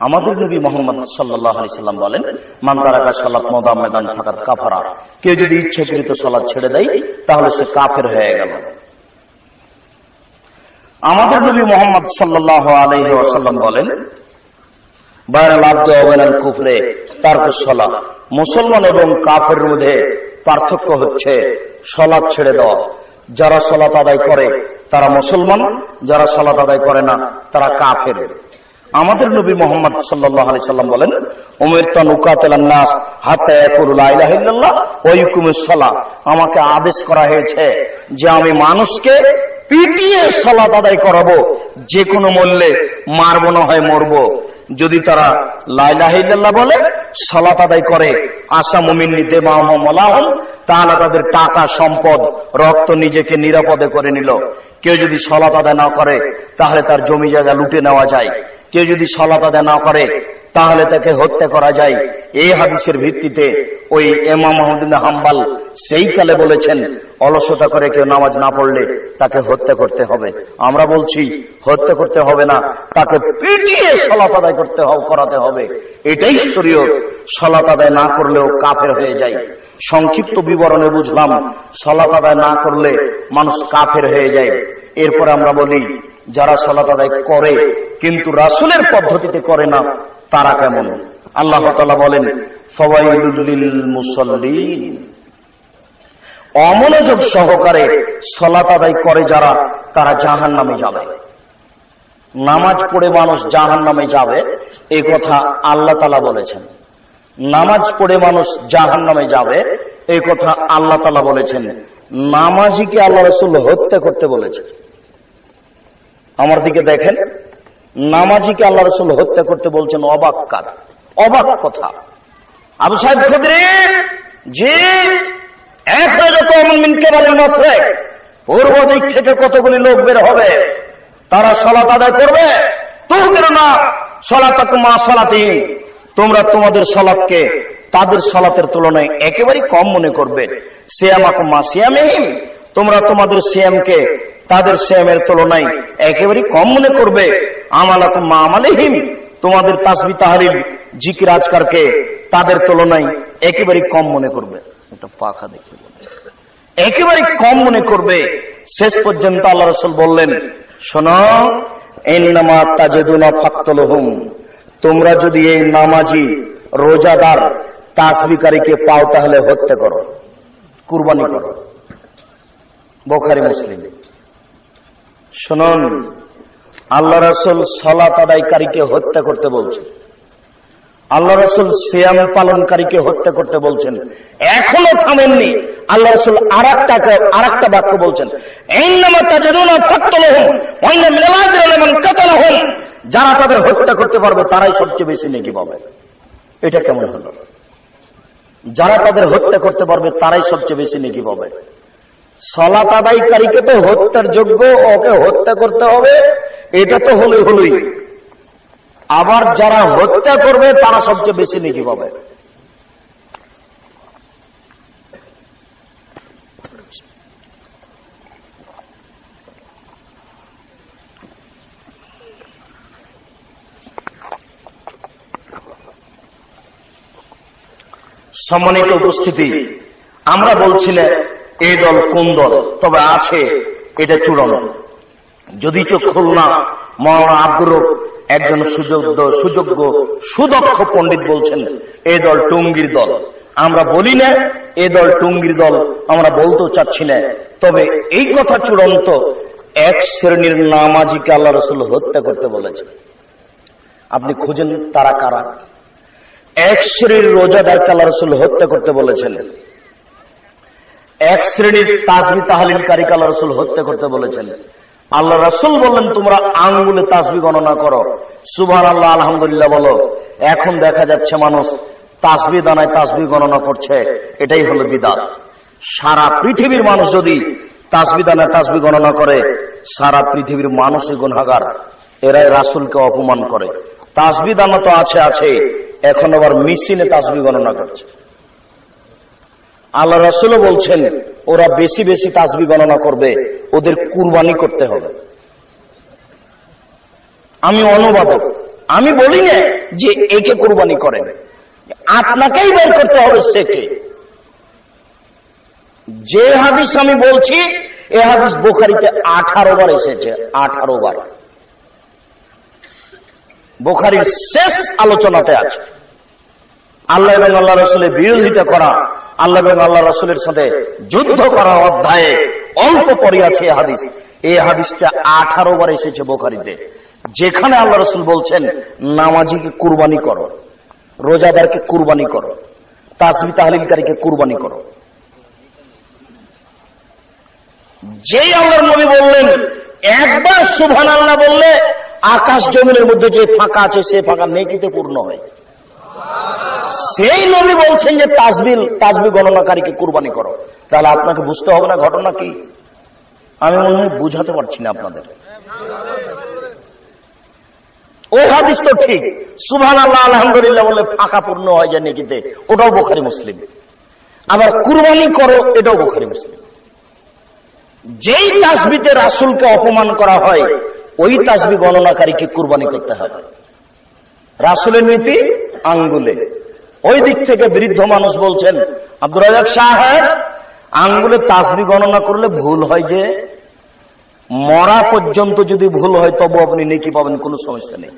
আমাদের নবী মুহাম্মদ সাল্লাল্লাহু আলাইহি সাল্লাম বলেন, মান তারাকা সালাত মুদাম্মাদান ফাকাত কাফারা। কেউ যদি ইচ্ছাকৃত সালাত ছেড়ে দেয় তাহলে সে কাফের হয়ে গেল। আমাদের নবী মুহাম্মদ সাল্লাল্লাহু আলাইহি ওয়াসাল্লাম বলেন, বাইনাল আবদি ওয়া বাইনাল কুফরি তারকুস সালাত। মুসলমান এবং কাফেরের মধ্যে পার্থক্য হচ্ছে সালাত ছেড়ে দেওয়া। যারা সালাত আদায় করে তারা মুসলমান, যারা সালাত আদায় করে না তারা কাফের। আমাদের নবী মুহাম্মদ সাল্লাল্লাহু আলাইহি সাল্লাম বলেন, উমিরতু আন উকাতিলান নাস হাত্তা ইয়াকুলু লা ইলাহা ইল্লাল্লাহ ওয়া ইউকিমুস সালাহ। আমাকে আদেশ করা হয়েছে যে আমি মানুষকে পিটিয়ে সালাত আদায় করাবো, যে কোনো মূল্যে, মারবো না হয় মরবো। যদি তারা লা ইলাহা ইল্লাল্লাহ বলে, সালাত আদায় করে, আশা মুমিন্নি দিমাহুম ওয়ালাহুম, তাহলে তাদের টাকা, সম্পদ, রক্ত নিজেকে নিরাপদে করে নিল। কেউ যদি সালাত আদায় না করে তাহলে তার জমি জায়গা লুটে নেওয়া যায়। কেউ যদি সালাত আদায় না করে তাহলে তাকে হত্যা করা যায়। এই হাদিসের ভিত্তিতে ওই ইমাম আহমদ বিন হাম্বল সেই কালে বলেছেন, অলসতা করে কেউ নামাজ না পড়লে তাকে হত্যা করতে হবে। আমরা বলছি হত্যা করতে হবে না, তাকে পিটিয়ে সালাত আদায় করাতে হবে। এটাই শরীয়ত। সালাত আদায় না করলেও কাফের হয়ে যায়। সংক্ষিপ্ত বিবরণে বুঝলাম সালাত আদায় না করলে মানুষ কাফের হয়ে যায়। এরপর আমরা বলি যারা সালাত আদায় করে কিন্তু রাসূলের পদ্ধতিতে করে না তারা কেমন? আল্লাহ তাআলা বলেন, ফাওয়াইলুল লিল মুসাল্লিন। অমনোযোগ সহকারে সালাত আদায় করে যারা, তারা জাহান্নামে যাবে। নামাজ পড়ে মানুষ জাহান্নামে যাবে, এই কথা আল্লাহ তাআলা বলেছেন। নামাজ পড়ে মানুষ জাহান্নামে যাবে, এই কথা আল্লাহ তাআলা বলেছেন। নামাজীকে আল্লাহ রাসূল হত্যা করতে বলেছেন। আমার দিকে দেখেন, নামাজীকে আল্লাহ রাসূল হত্যা করতে বলছেন। অবাক কাজ, অবাক কথা। আবু সাইদ খুদরি জি, পূর্ব দিক থেকে কতগুলি লোক বের হবে, তারা সালাত আদায় করবে। তোমরা তোমাদের সালাতকে তাদের সালাতের তুলনায় একেবারে কম মনে করবে। সিয়ামাকুম মা সিয়ামিহিম, তোমরা তোমাদের সিয়ামকে তাদের সিয়ামের তুলনায় একেবারে কম মনে করবে। আমালাকুম মা আমালিহিম, তোমাদের তাসবিহ তাহলিল জিকির আজকারকে তাদের তুলনায় একেবারে কম মনে করবে। একটা পাখা দেখতে একেবারে কম মনে করবে। শেষ পর্যন্ত আল্লাহ রাসূল বললেন, শোনো, ইন্নামা তাজিদুনা ফাকতুলহুম, তোমরা যদি এই নামাজি, রোজাদার, তাসবিহকারীকে পাও তাহলে হত্যা করো, কুরবানি করো। বুখারী মুসলিম। শুনুন, আল্লাহ রাসূল সালাত আদায়কারীকে হত্যা করতে বলছেন, আল্লাহ রাসূল সিয়াম পালনকারীকে হত্যা করতে বলছেন। এখনো থামেননি। আল্লাহ রাসূল আরেকটা বাক্য বলছেন, ইন্নামা তাজিদুনা ফাকতুলহুম ওয়া ইন্না মিনাল আজরি লিমান কাতালাহুম, যারা তাদের হত্যা করতে পারবে তারাই সবচেয়ে বেশি নেকি পাবে। এটা কেমন হলো? যারা তাদের হত্যা করতে পারবে তারাই সবচেয়ে বেশি নেকি পাবে। সালাত আদায়কারীকে তো হত্যার যোগ্য, ওকে হত্যা করতে হবে, এটা তো হলোই। আবার যারা হত্যা করবে তারা সবচেয়ে বেশি নেকি পাবে। সম্মানিত উপস্থিতি, আমরা বলছিলাম এই দল কোন দল, তবে আছে এটা চূড়ান্ত। যদি চোখ খুলনা মওলানা আব্দুর রব একজন সুযোগ্য সুদক্ষ পণ্ডিত বলছেন এই দল টুঙ্গির দল। আমরা বলি না এই দল টুঙ্গির দল, আমরা বলতেও চাচ্ছি না। তবে এই কথা চূড়ান্ত, এক শ্রেণীর নামাজিকে আল্লাহ রাসূল হত্যা করতে বলেছেন। আপনি খুঁজেন তারা কারা। এক শ্রেণীর রোজাদারকে আল্লাহ রাসূল হত্যা করতে বলেছেন। এক শ্রেণীর তাসবিহ তাহলিলকারীকে আল্লাহ রাসূল হত্যা করতে বলেছেন। আল্লাহ রাসূল বললেন, তোমরা আঙ্গুলে তাসবিহ গণনা করো, সুবহানাল্লাহ আলহামদুলিল্লাহ বলো। এখন দেখা যাচ্ছে মানুষ তাসবিহ দানায় তাসবিহ গণনা করছে, এটাই হলো বিদআত। সারা পৃথিবীর মানুষ যদি তাসবিহ দানায় তাসবিহ গণনা করে, সারা পৃথিবীর মানুষই গুনাহগার। এরাই রাসূলকে অপমান করে। তাসবিহ দানা তো আছে, এখন আবার মেশিনে তাসবিহ গণনা করছে। আল্লাহ রাসূলও বলছেন ওরা বেশি বেশি তাসবিহ গণনা করবে, ওদের কুরবানি করতে হবে। আমি অনুবাদক, আমি বলি না যে একে কুরবানি করেন, আপনাকেই বের করতে হবে সে কে। যে হাদিস আমি বলছি এ হাদিস বুখারীতে 18 বার এসেছে, 18 বার। বুখারীর শেষ আলোচনাতে আছে। আল্লাহ এবং আল্লাহ রাসূলের বিরোধিতা করা, আল্লাহ এবং আল্লাহ রাসূলের সাথে যুদ্ধ করার অধ্যায়ে অল্প পরে আছে এই হাদিস। এই হাদিসটা 18 বার এসেছে বুখারীতে, যেখানে আল্লাহ রাসূল বলছেন নামাজিকে কুরবানি করো, রোজাদারকে কুরবানি করো, তাসবিহ তাহলিলকারীকে কুরবানি করো। যেই আল্লাহর নবী বললেন একবার সুবহানাল্লাহ বললে আকাশ জমিনের মধ্যে যে ফাঁকা আছে সে ফাঁকা নেকিতে পূর্ণ হয়, সেই নবী বলছেন যে তাসবিহ গণনাকারীকে কুরবানি করো। তাহলে আপনাকে বুঝতে হবে না ঘটনা কি? আমি মনে হয় বুঝাতে পারছি না আপনাদের। ও হাদিস তো ঠিক, সুবহানাল্লাহ আলহামদুলিল্লাহ বলে ফাঁকা পূর্ণ হয় যায় নেকিতে, ওটাও বুখারী মুসলিম। আবার কুরবানি করো, এটাও বুখারী মুসলিম। যেই তাসবিতে রাসূলকে অপমান করা হয় ওই তাসবিহ গণনাকারীকে কুরবানি করতে হবে। রাসূলের নীতি আঙ্গুলে। ওই দিক থেকে বৃদ্ধ মানুষ বলছেন, আব্দুর রাজ্জাক সাহেব, আঙ্গুলে তাসবিহ গণনা করলে ভুল হয় যে, মরা পর্যন্ত যদি ভুল হয় তবু আপনি নেকি পাবেন, কোনো সমস্যা নেই,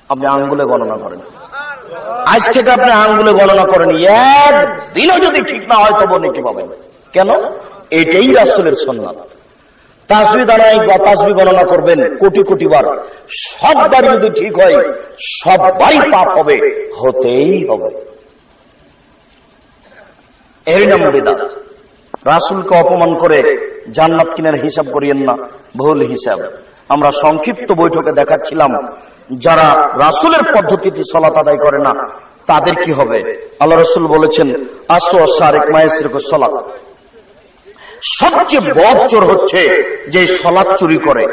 আপনি আঙ্গুলে গণনা করেন। আজ থেকে আপনি আঙ্গুলে গণনা করেন, একদিনও যদি ঠিক না হয় তবু নেকি পাবেন। কেন? এটাই রাসূলের সুন্নাত। তাসবিহ গণনা করবেন কোটি কোটি বার, সববার যদি ঠিক হয় সববারই পাপ হবে, হতেই হবে। এর নাম বিদআত। রাসূলকে অপমান করে জান্নাত কিনার হিসাব করিয়েন না, ভুল হিসাব। আমরা সংক্ষিপ্ত বৈঠকে দেখাচ্ছিলাম যারা রাসূলের পদ্ধতিতে সালাত আদায় করে না তাদের কি হবে। আল্লাহ রাসূল বলেছেন আসওয়া সারিক মায়াসরিকু সালাত, সবচেয়ে বড় চোর হচ্ছে যে সালাত চুরি করে।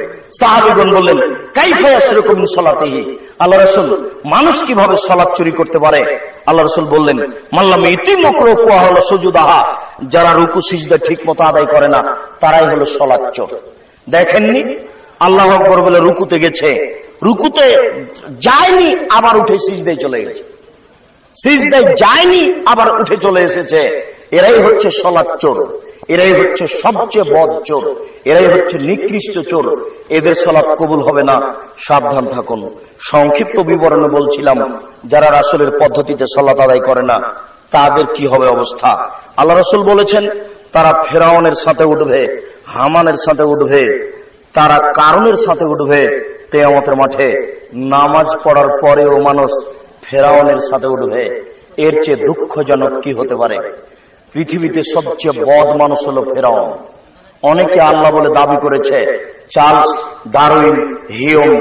সাহাবীগণ বললেন কাইফা ইয়াসরিকু মিন সালাতিহি, আল্লাহ রাসূল মানুষ কিভাবে সালাত চুরি করতে পারে? আল্লাহ রাসূল বললেন মাল্লাম ইতিমকরু কুয়া হলো সুজুদাহা, যারা রুকু সিজদা ঠিকমতো আদায় করে না তারাই হলো সালাত চোর। দেখেননি আল্লাহু আকবার বলে রুকুতে গেছে, রুকুতে যায়নি আবার উঠে সিজদায় চলে গেছে, সিজদায় যায়নি আবার উঠে চলে এসেছে। এরাই হচ্ছে সালাত চোর, এরাই হচ্ছে সবচেয়ে বদ চোর, এরাই হচ্ছে নিকৃষ্ট চোর। এদের সালাত কবুল হবে না, সাবধান থাকুন। সংক্ষিপ্ত বিবরণে বলছিলাম যারা রাসূলের পদ্ধতিতে সালাত আদায় করে না তাদের কি হবে অবস্থা। আল্লাহ রাসূল বলেছেন তারা ফেরাউনের সাথে উঠবে, হামানের সাথে উঠবে, তারা কারুনের সাথে উঠবে কিয়ামতের মাঠে। নামাজ পড়ার পরেও মানুষ ফেরাউনের সাথে উঠবে, এর চেয়ে দুঃখজনক কি হতে পারে? পৃথিবীতে সবচেয়ে বদ মানুষ হলো ফেরাউন। অনেকে আল্লাহ বলে দাবি করেছে, Charles Darwin, Hume,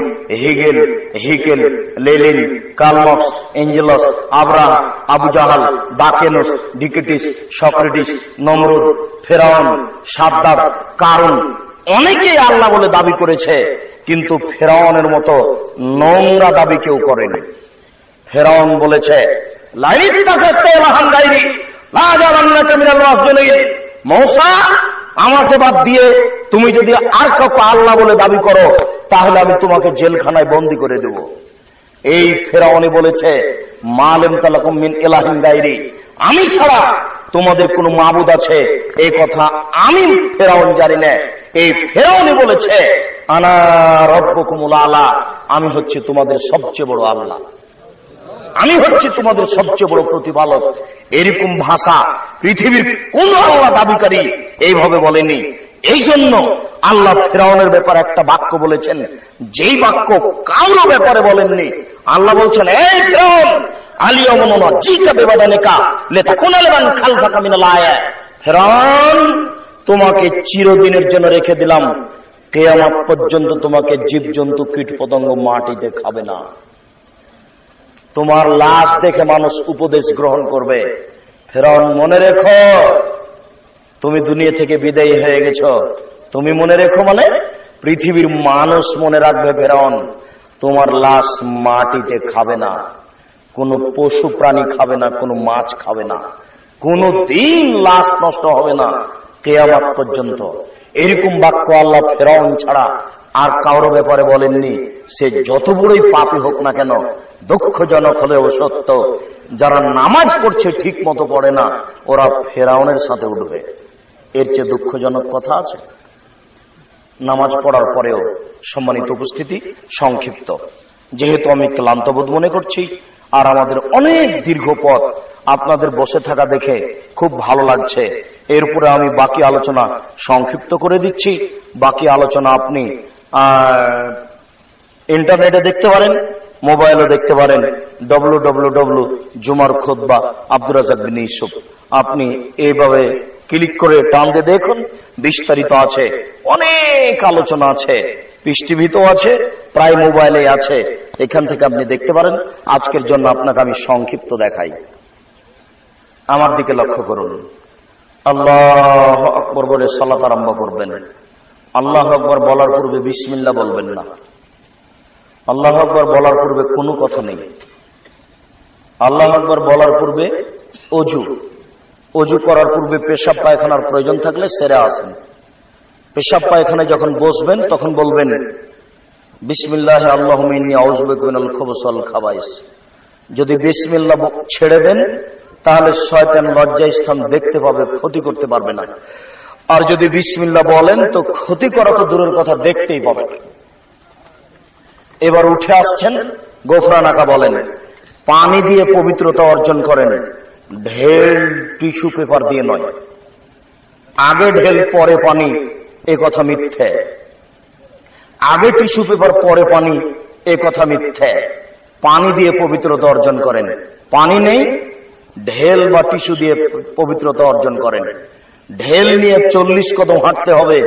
Haeckel, Lenin, Karl Marx, Engels, Abraham, Abu Jahl, Dawkins, ডিকেটিস, সক্রেটিস, নমরুদ, ফেরাউন, সাদ্দাত, কারুন, অনেকেই আল্লাহ বলে দাবি করেছে, কিন্তু ফেরাউনের মতো নোংরা দাবি কেউ করেনি। ফেরাউন বলেছে মূসা, আমাকে বাদ দিয়ে তুমি যদি আর কাউকে আল্লাহ বলে দাবি করো তাহলে আমি তোমাকে জেলখানায় বন্দী করে দেব। এই ফেরাউনি বলেছে মালেম তালাকুম মিন ইলাহিন গায়রি, আমি ছাড়া তোমাদের কোন মাবুদ আছে এই কথা আমি ফেরাউন জানি না। এই ফেরাউনি বলেছে আনা রাব্বুকুমুল আলা, আমি হচ্ছে তোমাদের সবচেয়ে বড় আল্লাহ, আমি হচ্ছে তোমাদের সবচেয়ে বড় প্রতিপালক। এরকম ভাষা পৃথিবীর কোন আল্লাহ দাবিকারী এইভাবে বলেনি। এই জন্য আল্লাহ ফেরাউনের ব্যাপারে একটা বাক্য বলেছেন, যেই বাক্য কারো ব্যাপারে বলেননি। আল্লাহ বলছেন এই ফেরাউন আলিয়ামুনা জিকা বিবাদানিকা লিতাকুনা লিমান খালফাকা মিনাল আয়া, ফেরাউন তোমাকে চিরদিনের জন্য রেখে দিলাম, কিয়ামত পর্যন্ত তোমাকে জীবজন্তু কীটপতঙ্গ মাটিতে খাবে না। তোমার লাশ দেখে মানুষ উপদেশ গ্রহণ করবে। ফেরাউন মনে রেখো তুমি দুনিয়া থেকে বিদায়ী হয়ে গেছো। তুমি মনে রেখো মানে পৃথিবীর মানুষ মনে রাখবে ফেরাউন তোমার লাশ মাটিতে খাবে না, কোন পশু প্রাণী খাবে না, কোন মাছ খাবে না, কোন দিন লাশ নষ্ট হবে না কিয়ামত পর্যন্ত। এরকম বাক্য আল্লাহ ফেরাউন ছাড়া আর কারো ব্যাপারে বলেননি। সে যত বড়ই পাপী হোক না কেন, দুঃখজনক হলেও সত্য, যারা নামাজ পড়ছে ঠিক মতো পড়ে না ওরা ফেরাউনের সাথে উঠবে। এর চেয়ে দুঃখজনক কথা আছে? নামাজ পড়ার পরেও সম্মানিত উপস্থিতি, সংক্ষিপ্ত যেহেতু আমি ক্লান্ত বোধ মনে করছি আর আমাদের অনেক দীর্ঘ পথ, আপনাদের বসে থাকা দেখে খুব ভালো লাগছে। এরপরে আমি বাকি আলোচনা সংক্ষিপ্ত করে দিচ্ছি। বাকি আলোচনা আপনি ইন্টারনেটে দেখতে পারেন, মোবাইলও দেখতে পারেন, www.জুমার খুতবা আব্দুর রাজ্জাক বিন ইউসুফ। আপনি এইভাবে ক্লিক করে টান দিয়ে দেখুন, বিস্তারিত আছে, অনেক আলোচনা আছে, পিস টিভিতেও আছে, প্রায় মোবাইলে আছে, এখান থেকে আপনি দেখতে পারেন। আজকের জন্য আপনাকে আমি সংক্ষিপ্ত দেখাই। আমার দিকে লক্ষ্য করুন। আল্লাহু আকবার বলে সালাত আরম্ভ করবেন। আল্লাহু আকবার বলার পূর্বে বিসমিল্লাহ বলবেন না। আল্লাহু আকবার বলার পূর্বে কোনো কথা নেই। আল্লাহু আকবার বলার পূর্বে অজু করার পূর্বে পেশাব পায়খানার প্রয়োজন থাকলে সেরে আসেন। পেশাব পায়খানায় যখন বসবেন তখন বলবেন বিসমিল্লাহ আল্লাহুম্মা ইন্নী আউযু বিকা মিনাল খুবুসি ওয়াল খাবাইস। যদি বিসমিল্লাহ ছেড়ে দেন তাহলে শয়তান লজ্জাস্থান দেখতে পাবে, ক্ষতি করতে পারবে না। আর যদি বিসমিল্লাহ বলেন তো ক্ষতি করা তো দূরের কথা, দেখতেই পাবে। এবার উঠে আসছেন, গোফরানাকা বলেন, পানি দিয়ে পবিত্রতা অর্জন করেন, ঢেল টিস্যু পেপার দিয়ে নয়। আগে ঢেল পরে পানি, এ কথা মিথ্যে। আগে টিস্যু পেপার পরে পানি, এ কথা মিথ্যে। পানি দিয়ে পবিত্রতা অর্জন করেন। পানি নেই, ঢেল বা টিস্যু দিয়ে পবিত্রতা অর্জন করেন। ঢেল নিয়ে 40 কদম হাঁটতে হবে,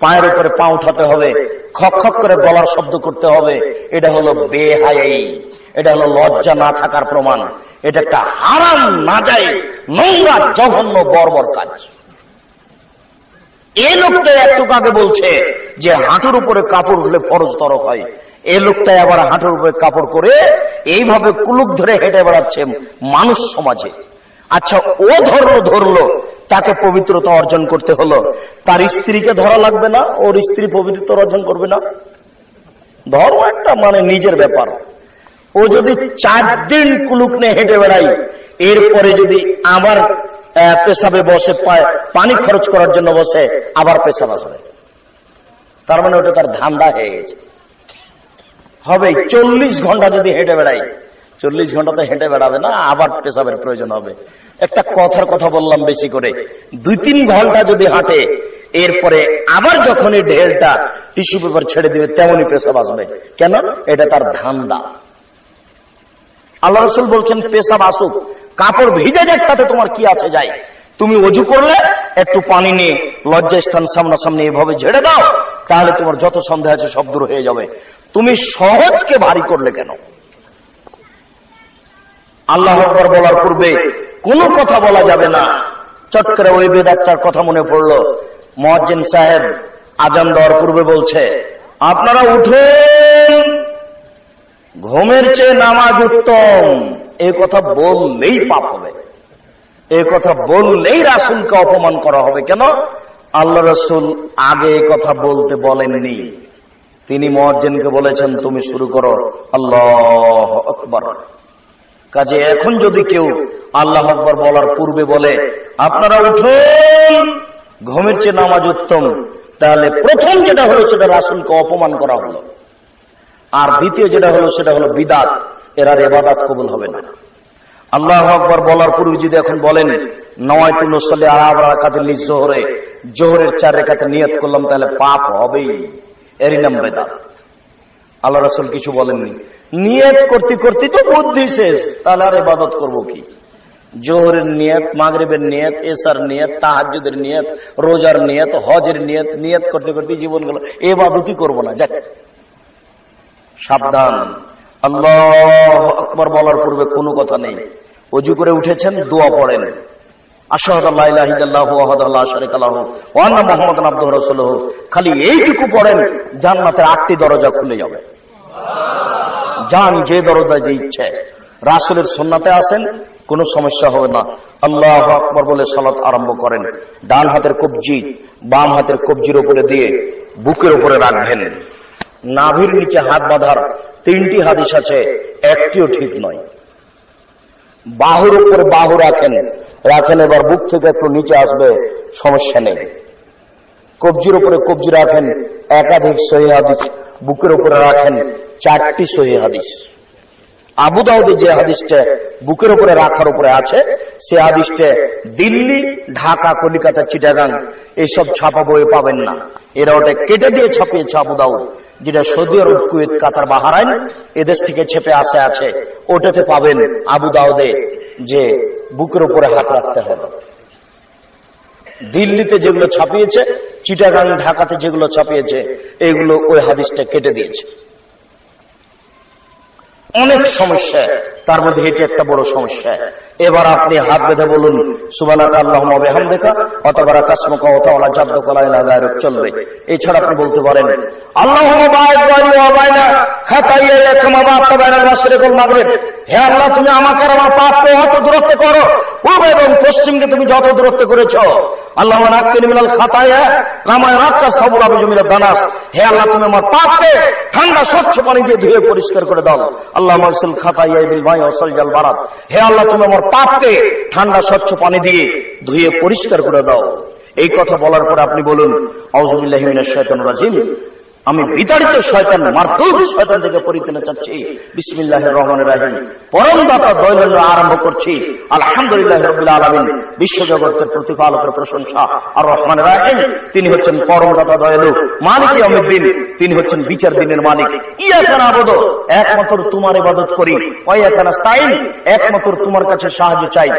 পায়ের উপরে পা উঠাতে হবে, খক খক করে গলার শব্দ করতে হবে। এটা হলো বেহায়াই, এটা হলো লজ্জা না থাকার প্রমাণ। এটা একটা হারাম, নাজায়েজ, নোংরা, জঘন্য, বর্বর কাজ। এই লোকটা একটু আগে বলছে যে হাঁটুর উপরে কাপড় উঠলে ফরজ তরক হয়। এই লোকটা আবার হাঁটুর উপরে কাপড় করে এইভাবে কুলুক ধরে হেঁটে বেড়াচ্ছে মানুষ সমাজে। আচ্ছা, ও ধরলো, তাকে পবিত্রতা অর্জন করতে হলো, তার স্ত্রীকে ধরা লাগবে না? ওর স্ত্রী পবিত্রতা অর্জন করবে না? ধর্ম একটা মানে নিজের ব্যাপার। ও যদি 4 দিন কুলুক নিয়ে হেঁটে বেড়াই, এরপরে যদি আবার পেশাবে বসে, পানি খরচ করার জন্য বসে, আবার পেশাব আসবে, তার মানে ওটা তার ধান্দা হয়ে গেছে। হবে 40 ঘন্টা যদি হেঁটে বেড়াই, 40 ঘন্টা তো হেঁটে বেড়াবে না, আবার পেশাবের প্রয়োজন হবে। একটা কথার কথা বললাম বেশি করে, 2-3 ঘন্টা যদি হাঁটে, এরপরে আবার যখন এই ঢেলটা টিস্যু পেপার ছেড়ে দিবে তেমনই পেশাব আসবে। কেন? এটা তার ধান্দা। আল্লাহ রাসূল বলছেন পেশাব আসুক, কাপড় ভিজে যাক, তাতে তোমার কি আছে যায়। তুমি অজু করলে একটু পানি নিয়ে লজ্জাস্থান সামনাসামনি এভাবে ঝেড়ে দাও, তাহলে তোমার যত সন্দেহ আছে সব দূর হয়ে যাবে। তুমি সহজকে ভারী করলে কেন? আল্লাহু আকবার বলার পূর্বে কোনো কথা বলা যাবে না। চট করে ওই বেদাতটার কথা মনে পড়লো। মুয়াজ্জিন সাহেব আজান দেওয়ার পূর্বে বলছে, আপনারা উঠুন, ঘুমের চেয়ে নামাজ উত্তম। এই কথা বললেই পাপ হবে, এই কথা বললেই রাসূলকে অপমান করা হবে। কেন? আল্লাহ রাসূল আগে এই কথা বলতে বলেননি। তিনি মুয়াজ্জিনকে বলেছেন তুমি শুরু করো, আল্লাহু আকবার। কাজে এখন যদি কেউ আল্লাহু আকবার বলার পূর্বে বলে আপনারা উঠুন, ঘুমের চেয়ে নামাজ উত্তম, তাহলে প্রথম যেটা হলো সেটা রাসূলকে অপমান করা হলো। আর দ্বিতীয় যেটা হলো সেটা হলো বিদআত, এর আর ইবাদত কবুল হবে না। আল্লাহু আকবার বলার পূর্বে যদি এখন বলেন নওয়াইতু নুসাল্লি আলা রাকাতিল লিজোহরে, জোহরের 4 রাকাতে নিয়ত করলাম, তাহলে পাপ হবেই, এরই নাম বিদআত। আল্লাহ রাসূল কিছু বলেননি। নিয়ত করতে করতে তো বুদ্ধি শেষ, তাহলে আর ইবাদত করব কি? জোহরের নিয়ত, মাগরিবের নিয়ত, এশার নিয়ত, তাহাজ্জুদের নিয়ত, রোজার নিয়ত, হজের নিয়ত, নিয়ত করতে করতে জীবন গেল, ইবাদতই করব না। যাক, সাবধান। আল্লাহু আকবার বলার পূর্বে কোনো কথা নেই। ওযু করে উঠেছেন, দোয়া পড়েন, আশহাদু আল্লা ইলাহা ইল্লাল্লাহু ওয়াহদাহু লা শারীকা লাহু ওয়া আন্না মুহাম্মাদান আবদুহু ওয়া রাসূলুহু। খালি এইটুকু পড়েন, জান্নাতের 8টি দরজা খুলে যাবে। যান যে দরজা দিয়ে ইচ্ছে। রাসূলের সুন্নাতে আসেন, কোনো সমস্যা হবে না। আল্লাহু আকবার বলে সালাত আরম্ভ করেন। ডান হাতের কবজি বাম হাতের কবজির উপরে দিয়ে বুকের উপরে রাখবেন। নাভির নিচে হাত বাঁধার 3টি হাদিস আছে, একটিও ঠিক নয়। বাহুর উপরে বাহু রাখেন, এবার বুক থেকে একটু নিচে আসবে, সমস্যা নেই। কবজির উপরে কবজি রাখেন, একাধিক সহিহ হাদিস। বুকের উপরে রাখেন, 4টি সহিহ হাদিস। আবু দাউদে যে হাদিসটা বুকের উপরে রাখার উপরে আছে, সে হাদিসটা দিল্লি, ঢাকা, কলিকাতা, চিটাগাং এইসব ছাপা বইয়ে পাবেন না। এরা ওটা কেটে দিয়ে ছাপিয়েছে আবু দাউদ, যেটা সৌদি আরব, কুয়েত, কাতার, বাহরাইন এদেশ থেকে ছেপে আছে। ওটাতে পাবেন আবু দাউদে যে বুকের উপরে হাত রাখতে হবে। দিল্লিতে যেগুলো ছাপিয়েছে, চিটাগাং, ঢাকাতে যেগুলো ছাপিয়েছে, এগুলো ওই হাদিসটা কেটে দিয়েছে। অনেক সমস্যা, তার মধ্যে এটা একটা বড় সমস্যা। এবার আপনি হাত বেঁধে বলুন সুবহানাকা আল্লাহুম্মা ওয়া বিহামদিকা ওয়া তাবারাকা ইসমুকা ওয়া তাআলা জাদ্দুকা লা ইলাহা গায়রুক, চলবে। এছাড়া আপনি বলতে পারেন আল্লাহুম্মা বা'id বাইনি ওয়া বাইনা খাতায়ায়া কামা বা'adta বাইনাল মাশরিক ওয়াল মাগরিব, হে আল্লাহ তুমি আমাকে আর আমার পাপকে অত দূরত্ব করো, পূর্ব এবং পশ্চিমকে তুমি যত দূরত্ব করেছো। আল্লাহুম্মা নাক্কিনি মিনাল খাতায়া কামা ইয়াক্কা সাবুল আবজু মিনাদ দানাস, হে আল্লাহ তুমি আমার পাপকে ঠান্ডা স্বচ্ছ পানি দিয়ে ধুয়ে পরিষ্কার করে দাও। আল্লাহুম্মা আগসিল খাতায়া বিল মাই ওয়া সালজাল বারাদ, হে আল্লাহ তুমি আমার পাপকে ঠান্ডা স্বচ্ছ পানি দিয়ে ধুয়ে পরিষ্কার করে দাও। এই কথা বলার পর আপনি বলুন আউযু বিল্লাহি মিনাশ শাইতানির রাজিম, আমি বিতাড়িত শয়তান, মারদুদ শয়তান থেকে পরিত্রাণ চাচ্ছি। বিসমিল্লাহির রহমানির রহিম, পরম দাতা দয়ালু আরম্ভ করছি। আলহামদুলিল্লাহি রাব্বিল আলামিন, বিশ্বজগতের প্রতিপালকের প্রশংসা। আর রহমানির রহিম, তিনি হচ্ছেন পরম দাতা দয়ালু, মালিক ইয়াউমিদ্দিন, তিনি হচ্ছেন বিচার দিনের মালিক। ইয়াকা নাবুদু, একমাত্র তোমার ইবাদত করি। ওয়া ইয়াকা নাস্তাইন, একমাত্র তোমার কাছে সাহায্য চাই।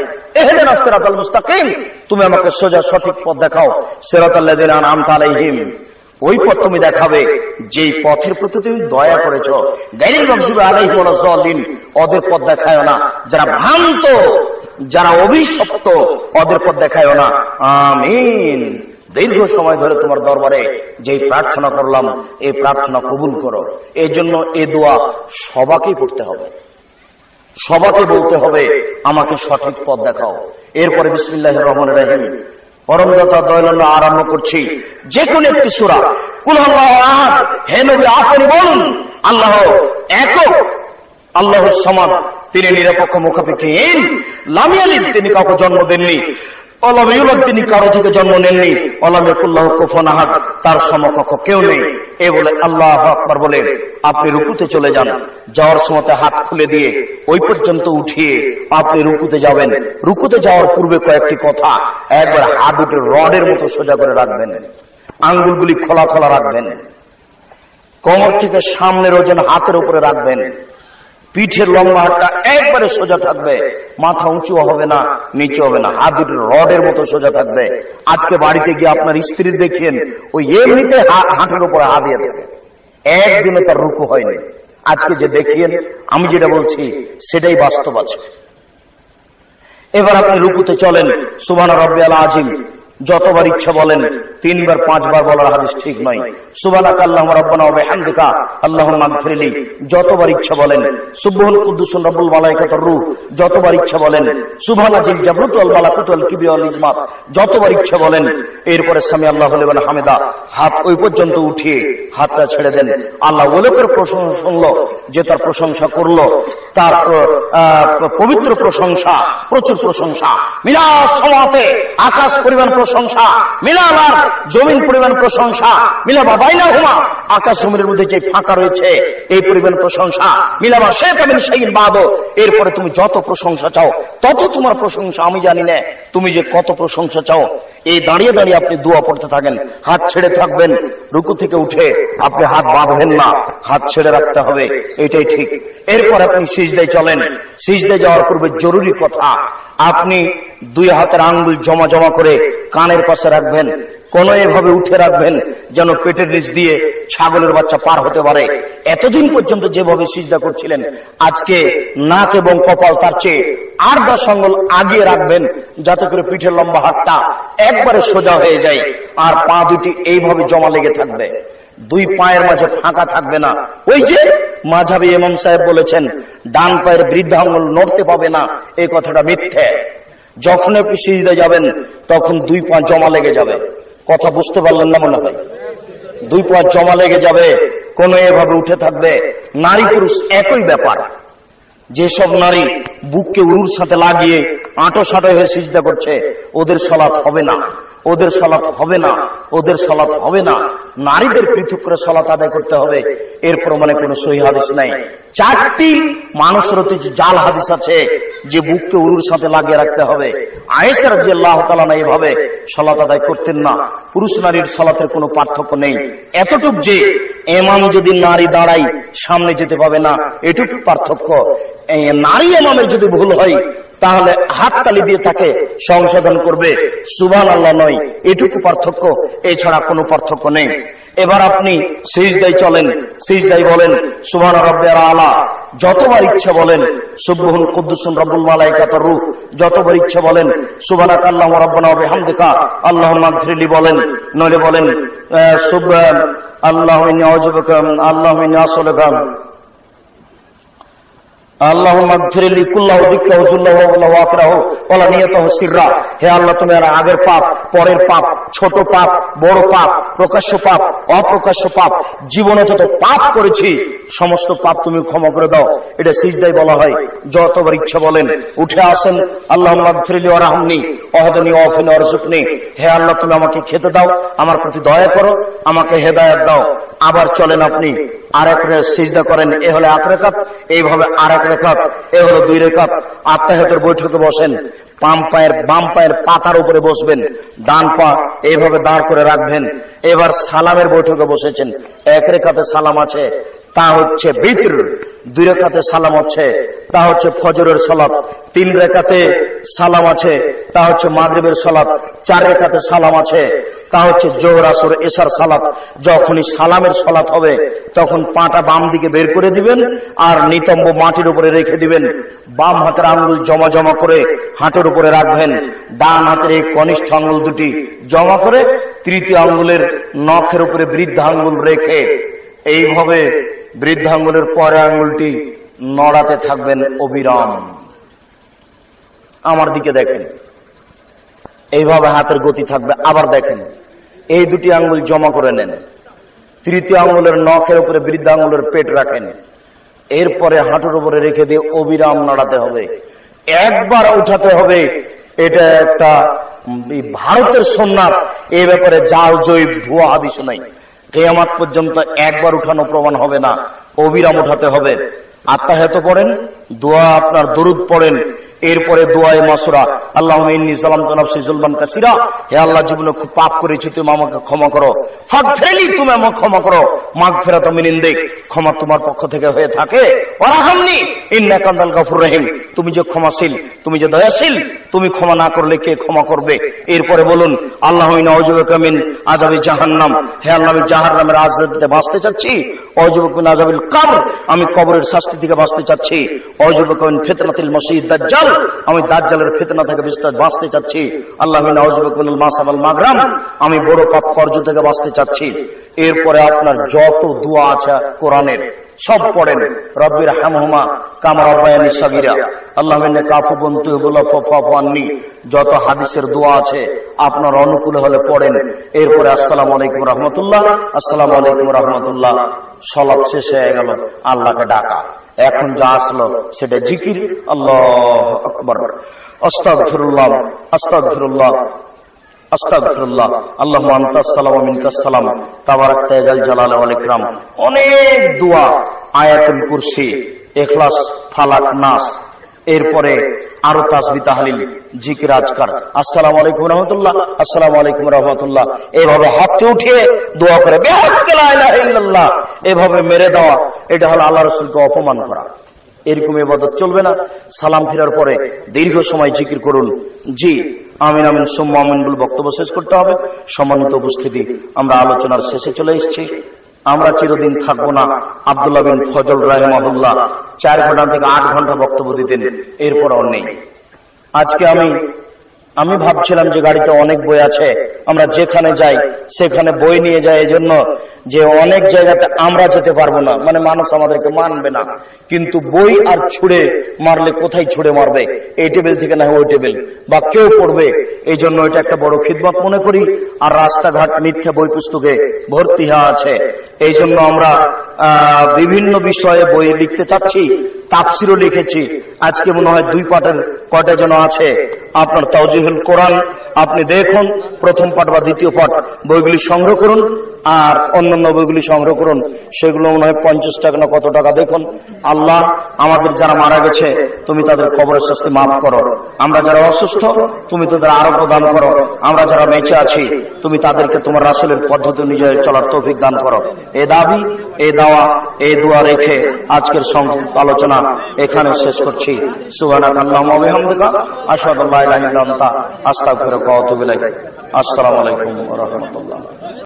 ইহদিনাস সিরাতাল মুস্তাকিম, তুমি আমাকে সোজা সঠিক পথ দেখাও। সিরাতাল লাযিনা আন'আমতা আলাইহিম, ওই পথ তুমি দেখাবে যেই পথের প্রতি তুমি দয়া করেছো। গায়রিল মাগযুবি আলাইহিম ওয়ালাদ যালিন, ওদের পথ দেখায়ও না যারা ভ্রান্ত, যারা অভিশপ্ত, ওদের পথ দেখায়ও না। আমিন। দীর্ঘ সময় ধরে তোমার দরবারে যেই প্রার্থনা করলাম, এই প্রার্থনা কবুল করো। এই জন্য এই দোয়া সবাইকেই পড়তে হবে, সবাইকে বলতে হবে আমাকে সঠিক পথ দেখাও। এরপরে বিসমিল্লাহির রহমানির রহিম, পরম দাতা দয়ালু আরম্ভ করছি। যে কোনো একটি সূরা, কুল আল্লাহু আহাদ, হে নবী আপনি বলুন আল্লাহ একক, আল্লাহুস সামাদ, তিনি নিরপেক্ষ মুখাপেক্ষীহীন, লাম ইয়ালিদ, তিনি কাউকে জন্ম দেননি, ওয়ালাম ইউলাদ, তিনি কারো থেকে জন্ম নেননি, ওয়ালাম ইয়াকুল লাহু কুফুয়ান আহাদ, তার সমকক্ষ কেউ নেই। এ বলে আল্লাহু আকবার বলে আপনি রুকুতে চলে যান। যাওয়ার সময় হাত খুলে দিয়ে ওই পর্যন্ত উঠিয়ে আপনি রুকুতে যাবেন। রুকুতে যাওয়ার পূর্বে কয়েকটি কথা, একবার হাত দুটো রডের মতো সোজা করে রাখবেন, আঙ্গুলগুলি খোলা খোলা রাখবেন, কোমর থেকে সামনের ওজন হাতের উপরে রাখবেন, পিঠের লম্বা হাতটা একবারে সোজা থাকবে, মাথা উঁচু হবে না, নিচু হবে না, হাত দুটো রডের মতো সোজা থাকবে। আজকে বাড়িতে গিয়ে আপনার স্ত্রীর দেখেন ওই এমনিতে হাঁটুর উপরে হাত দিয়ে থাকে, একদিনে তার রুকু হয়নি। আজকে যে দেখিয়েন, আমি যেটা বলছি সেটাই বাস্তব আছে। এবার আপনি রুকুতে চলেন, সুবহান রাব্বিয়াল আযীম যতবার ইচ্ছা বলেন, 3 বার 5 বার বলার হাদিস ঠিক নয়। সুবহানাকা আল্লাহুম্মা রাব্বানা ওয়া বিহামদিকা আল্লাহুম্মা আগফিরলি যতবার ইচ্ছা বলেন। সুবহান কুদ্দুসুর রাব্বুল মালায়েকাতুর রূহ যতবার ইচ্ছা বলেন। সুবহানাজিল জাবরুত ওয়াল মালাকুত ওয়াল কিবরিয়া ওয়াল ইজমাত যতবার ইচ্ছা বলেন। এরপরে সামি আল্লাহু লিমান হামিদা, হাত ওই পর্যন্ত উঠিয়ে হাতটা ছেড়ে দেন। আল্লাহ ওলকের প্রশংসা শুনলো, যে তার প্রশংসা করলো, তার পবিত্র প্রশংসা, প্রচুর প্রশংসা। মিনাস সামাতে, আকাশ পরিমাণ প্রশংসা, মিলালার জমিন পরিমাণ প্রশংসা, মিলাবা বাইনাহুমা, আকাশ জমিনের মধ্যে যে ফাঁকা রয়েছে এই পরিমাণ প্রশংসা, মিলাবা শাইতা মিন শাইইন বাদু, এরপরে তুমি যত প্রশংসা চাও তত তোমার প্রশংসা। আমি জানি না তুমি যে কত প্রশংসা চাও। এই দাঁড়িয়ে দাঁড়িয়ে আপনি দোয়া পড়তে থাকেন, হাত ছেড়ে থাকবেন। রুকু থেকে উঠে আপনি হাত বাঁধবেন না, হাত ছেড়ে রাখতে হবে, এটাই ঠিক। এরপর আপনি সিজদায় চলেন। সিজদায় যাওয়ার পূর্বে জরুরি কথা, আপনি 2 হাতের আঙ্গুল জমা জমা করে কানের পাশে রাখবেন, কোন এভাবে উঠে রাখবেন যেন পেটের নিচ দিয়ে ছাগলের বাচ্চা পার হতে পারে। এতদিন পর্যন্ত যেভাবে সিজদা করছিলেন, আজকে নাক এবং কপাল তার চেয়ে 8-10 আঙ্গুল আগিয়ে রাখবেন, যাতে করে পিঠের লম্বা হাতটা একবারে সোজা হয়ে যায়, আর পা দুটি এইভাবে জমা লেগে থাকবে, 2 পায়ের মাঝে ফাঁকা থাকবে না। ওই যে মাযহাবী ইমাম সাহেব বলেছেন ডান পায়ের বৃদ্ধ আঙ্গুল নড়তে পাবে না, এই কথাটা মিথ্যে। যখন আপনি সিজদায় যাবেন তখন 2 পা জমা লেগে যাবে। কথা বুঝতে পারলেন না মনে হয়? 2 পা জমা লেগে যাবে, কোন এভাবে উঠে থাকবে। নারী পুরুষ একই ব্যাপার। যেসব নারী বুককে উরুর সাথে লাগিয়ে আঁটো সাঁটো হয়ে সিজদা করছে, ওদের সালাত হবে না, ওদের সালাত হবে না, ওদের সালাত হবে না। নারীদের পৃথক করে সালাত আদায় করতে হবে, এর প্রমাণে কোনো সহি হাদিস নাই। 4টি মানুষের জাল হাদিস আছে যে বুককে উরুর সাথে লাগিয়ে রাখতে হবে। আয়েশা রাদিয়াল্লাহু তাআলা এইভাবে সালাত আদায় করতেন না। পুরুষ নারীর সালাতের কোনো পার্থক্য নেই, এতটুক যে ইমাম যদি নারী দাঁড়ায় সামনে যেতে পাবে না, এটুকু পার্থক্য। নারী ইমামের যদি ভুল হয় তাহলে হাততালি দিয়ে তাকে সংশোধন করবে, সুবহানাল্লাহ নয়, এটুকু পার্থক্য, এছাড়া কোনো পার্থক্য নেই। এবার আপনি সিজদায় চলেন, সিজদায় বলেন সুবহান রাব্বিয়াল আলা, যতবার ইচ্ছা বলেন সুবহুন কুদ্দুসুন রব্বুল মালাইকাতুর রূহ, যতবার ইচ্ছা বলেন সুবহানাকা আল্লাহুম্মা রাব্বানা ওয়া বিহামদিকা আল্লাহুম্মা ইগফিরলি বলেন, নইলে বলেন সুবহান আল্লাহু ইন্নী আউযু বিকা আল্লাহুম্মা ইন্নী আসআলুকা আল্লাহুম্মা ইগফিরলি কুল্লাহু দিক্কাহু যুল্লাহু ওয়া আখিরাহু ওয়া লা নিয়াতাহু সিররা। হে আল্লাহ, তুমি আর আগের পাপ, পরের পাপ, ছোট পাপ, বড় পাপ, প্রকাশ্য পাপ, অপ্রকাশ্য পাপ, জীবনে যত পাপ করেছি সমস্ত পাপ তুমি ক্ষমা করে দাও। এটা সিজদায় বলা হয়। যতবার ইচ্ছা বলেন, উঠে আসেন আল্লাহুম্মা ইগফিরলি ওয়ারহামনি ওয়াহদিনি ওয়াফিনি ওয়ারযুকনি। হে আল্লাহ, তুমি আমাকে খেতে দাও, আমার প্রতি দয়া করো, আমাকে হেদায়েত দাও। আবার চলেন আপনি আরেক সিজদা করেন, এ হলো 1 রাকাত, এইভাবে আরেক রাকাত, এ হলো 2 রাকাত। আত্তাহিয়াতের বৈঠকে বসেন, বাম পায়ের পাতার উপরে বসবেন, ডান পা এইভাবে দাঁড় করে রাখবেন। এবার সালামের বৈঠকে বসেছেন, 1 রাকাতে সালাম আছে, তা হচ্ছে বিতর। 2 রাকাতে সালাম হচ্ছে, তা হচ্ছে ফজরের সালাত। 3 রাকাতে সালাম আছে, তা হচ্ছে মাগরিবের সালাত। 4 রাকাতে সালাম আছে, তা হচ্ছে জোহর, আসর, এশার সালাত। যখনই সালামের সালাত হবে তখন পাটা বাম দিকে বের করে দিবেন আর নিতম্ব মাটির উপরে রেখে দিবেন। বাম হাতের আঙ্গুল জমা জমা করে হাঁটুর উপরে রাখবেন, ডান হাতের এই কনিষ্ঠ আঙ্গুল দুটি জমা করে তৃতীয় আঙ্গুলের নখের উপরে বৃদ্ধা আঙ্গুল রেখে এইভাবে বৃদ্ধা আঙ্গুলের পরে আঙ্গুলটি নড়াতে থাকবেন অবিরাম। আমার দিকে দেখেন, এইভাবে হাতের গতি থাকবে। আবার দেখেন, এই 2টি আঙ্গুল জমা করে নেন, তৃতীয় আঙ্গুলের নখের উপরে বৃদ্ধা আঙ্গুলের পেট রাখেন, এরপরে হাঁটুর উপরে রেখে দিয়ে অবিরাম নাড়াতে হবে, একবার উঠাতে হবে। এটা একটা ভারতের সুন্নাত, এ ব্যাপারে জাল জয়ী ভুয়া হাদিস নাই। কিয়ামত পর্যন্ত একবার উঠানো প্রমাণ হবে না, অবিরাম উঠাতে হবে। আত্তাহিয়াত পড়েন, দোয়া আপনার দরুদ পড়েন, এরপরে দোয়ায়ে মাসুরা, আল্লাহুম্মা ইন্নী যালামতু নাফসি যুলমান কাসীরা। হে আল্লাহ, জীবনে খুব পাপ করেছি, তুমি আমাকে ক্ষমা করো। ফাগফিরলি, তুমি আমাকে ক্ষমা করো। মাগফিরাতু মিন ইনদিক, ক্ষমা তোমার পক্ষ থেকে হয়ে থাকে। ওয়ারহামনি ইন্নাকা আনতাল গফুরুর রহিম, তুমি যে ক্ষমাশীল, তুমি যে দয়াশীল, তুমি ক্ষমা না করলে কে ক্ষমা করবে? এরপরে বলুন আল্লাহুম্মা ইন্নী আউযু বিকা মিন আযাবি জাহান্নাম। হে আল্লাহ, আমি জাহান্নামের আযাব থেকে বাঁচতে চাচ্ছি। আউযু বিকা মিন আযাবিল কবর, আমি কবরের শাস্তি থেকে বাঁচতে চাচ্ছি। আউযু বিকা মিন ফিতনাতিল মাসীহিদ দাজ্জাল, আমি দাজ্জালের ফিতনা থেকে বাঁচতে চাচ্ছি। আল্লাহুম্মা আউযু বিকা মিনাল মাসাব ওয়াল মাগরাম, আমি বড় পাপ কর্য থেকে বাঁচতে চাচ্ছি। এরপরে আপনার যত দোয়া আছে কোরআনের সব পড়েন। রব্বির হামহুমা কামা রাব্বায়ানি সাগীরা, আল্লাহুম্মা ইন্নাকা আফুবুন তুহিব্বুল আফওয়া ফা'ফু আন্নী, যত হাদিসের দোয়া আছে আপনার অনুকূলে হলে পড়েন। এরপরে আসসালামু আলাইকুম রাহমাতুল্লাহ, আসসালামু আলাইকুম রাহমাতুল্লাহ। সালাত শেষ হয়ে গেল, আল্লাহকে ডাকা। এখন যা আসলো সেটা জিকির। আল্লাহু আকবার, আস্তাগফিরুল্লাহ, আস্তাগফিরুল্লাহ, আস্তাগফিরুল্লাহ, আল্লাহুম্মা আনতাস সালাম ওয়া মিনকাস সালাম, তাবারাকতা ইয়া জাল জালালি ওয়াল ইকরাম। অনেক দোয়া, আয়াতুল কুরসি, ইখলাস, ফালাক, নাস, এরপরে আরো তাসবিহ, তাহলিল, জিকির, আজকার। আসসালামু আলাইকুম রাহমাতুল্লাহ, আসসালামু আলাইকুম রাহমাতুল্লাহ, এভাবে হাতটি উঠিয়ে দোয়া করে বিহাক্কি লা ইলাহা ইল্লাল্লাহ, এভাবে মেরে দেওয়া, এটা হলো আল্লাহ রাসূলকে অপমান করা। এরকম ইবাদত চলবে না। সালাম ফেরার পরে দীর্ঘ সময় জিকির করুন। জি, আমিন আমিন সুম্মা আমিন বলে বক্তব্য শেষ করতে হবে। সম্মানিত উপস্থিতি, আমরা আলোচনার শেষে চলে এসেছি। আমরা চিরদিন থাকবো না। আব্দুল্লাহ বিন ফজল রাহিমাহুল্লাহ 4 ঘন্টা থেকে 8 ঘন্টা বক্তব্য দিতেন, এরপর আর নেই। আজকে আমি আমি ভাবছিলাম যে গাড়িতে অনেক বই আছে, আমরা যেখানে যাই সেখানে বই নিয়ে যাই, এই জন্য যে অনেক জায়গাতে আমরা যেতে পারবো না, মানে মানুষ আমাদেরকে মানবে না। কিন্তু বই আর ছুঁড়ে মারলে কোথায় ছুঁড়ে মারবে, এই টেবিল থেকে না ওই টেবিল, বা কেউ পড়বে। এই জন্য এটা একটা বড় খিদমত মনে করি। আর রাস্তাঘাট মিথ্যা বই পুস্তকে ভর্তি হয়ে আছে, এই জন্য আমরা বিভিন্ন বিষয়ে বই লিখতে চাচ্ছি, তাফসিরও লিখেছি। আজকে মনে হয় 2 পাঠের কয়টা যেন আছে আপনার তাওজিহুল কোরআন, আপনি দেখুন প্রথম পাঠ বা দ্বিতীয় পাঠ বইগুলি সংগ্রহ করুন, আর অন্যান্য বইগুলি সংগ্রহ করুন। সেগুলো মনে হয় 50 টাকা না কত টাকা। দেখুন, আল্লাহ আমাদের যারা মারা গেছে তুমি তাদের কবরের শাস্তি মাফ করো, আমরা যারা অসুস্থ তুমি তাদের আরোগ্য দান করো, আমরা যারা বেঁচে আছি তুমি তাদেরকে তোমার রাসূলের পদ্ধতি অনুযায়ী চলার তৌফিক দান করো। এই দাবি, এই দাওয়া, এই দোয়া রেখে আজকের আলোচনা এখানে শেষ করছি। সুবহানাকাল্লাহুম্মা ওয়া বিহামদিকা আশহাদু আল্লা ইলাহা ইল্লা আনতা আস্তাগফিরুকা ওয়া আতুবু ইলাইক। আসসালামু আলাইকুম ওয়া রাহমাতুল্লাহ।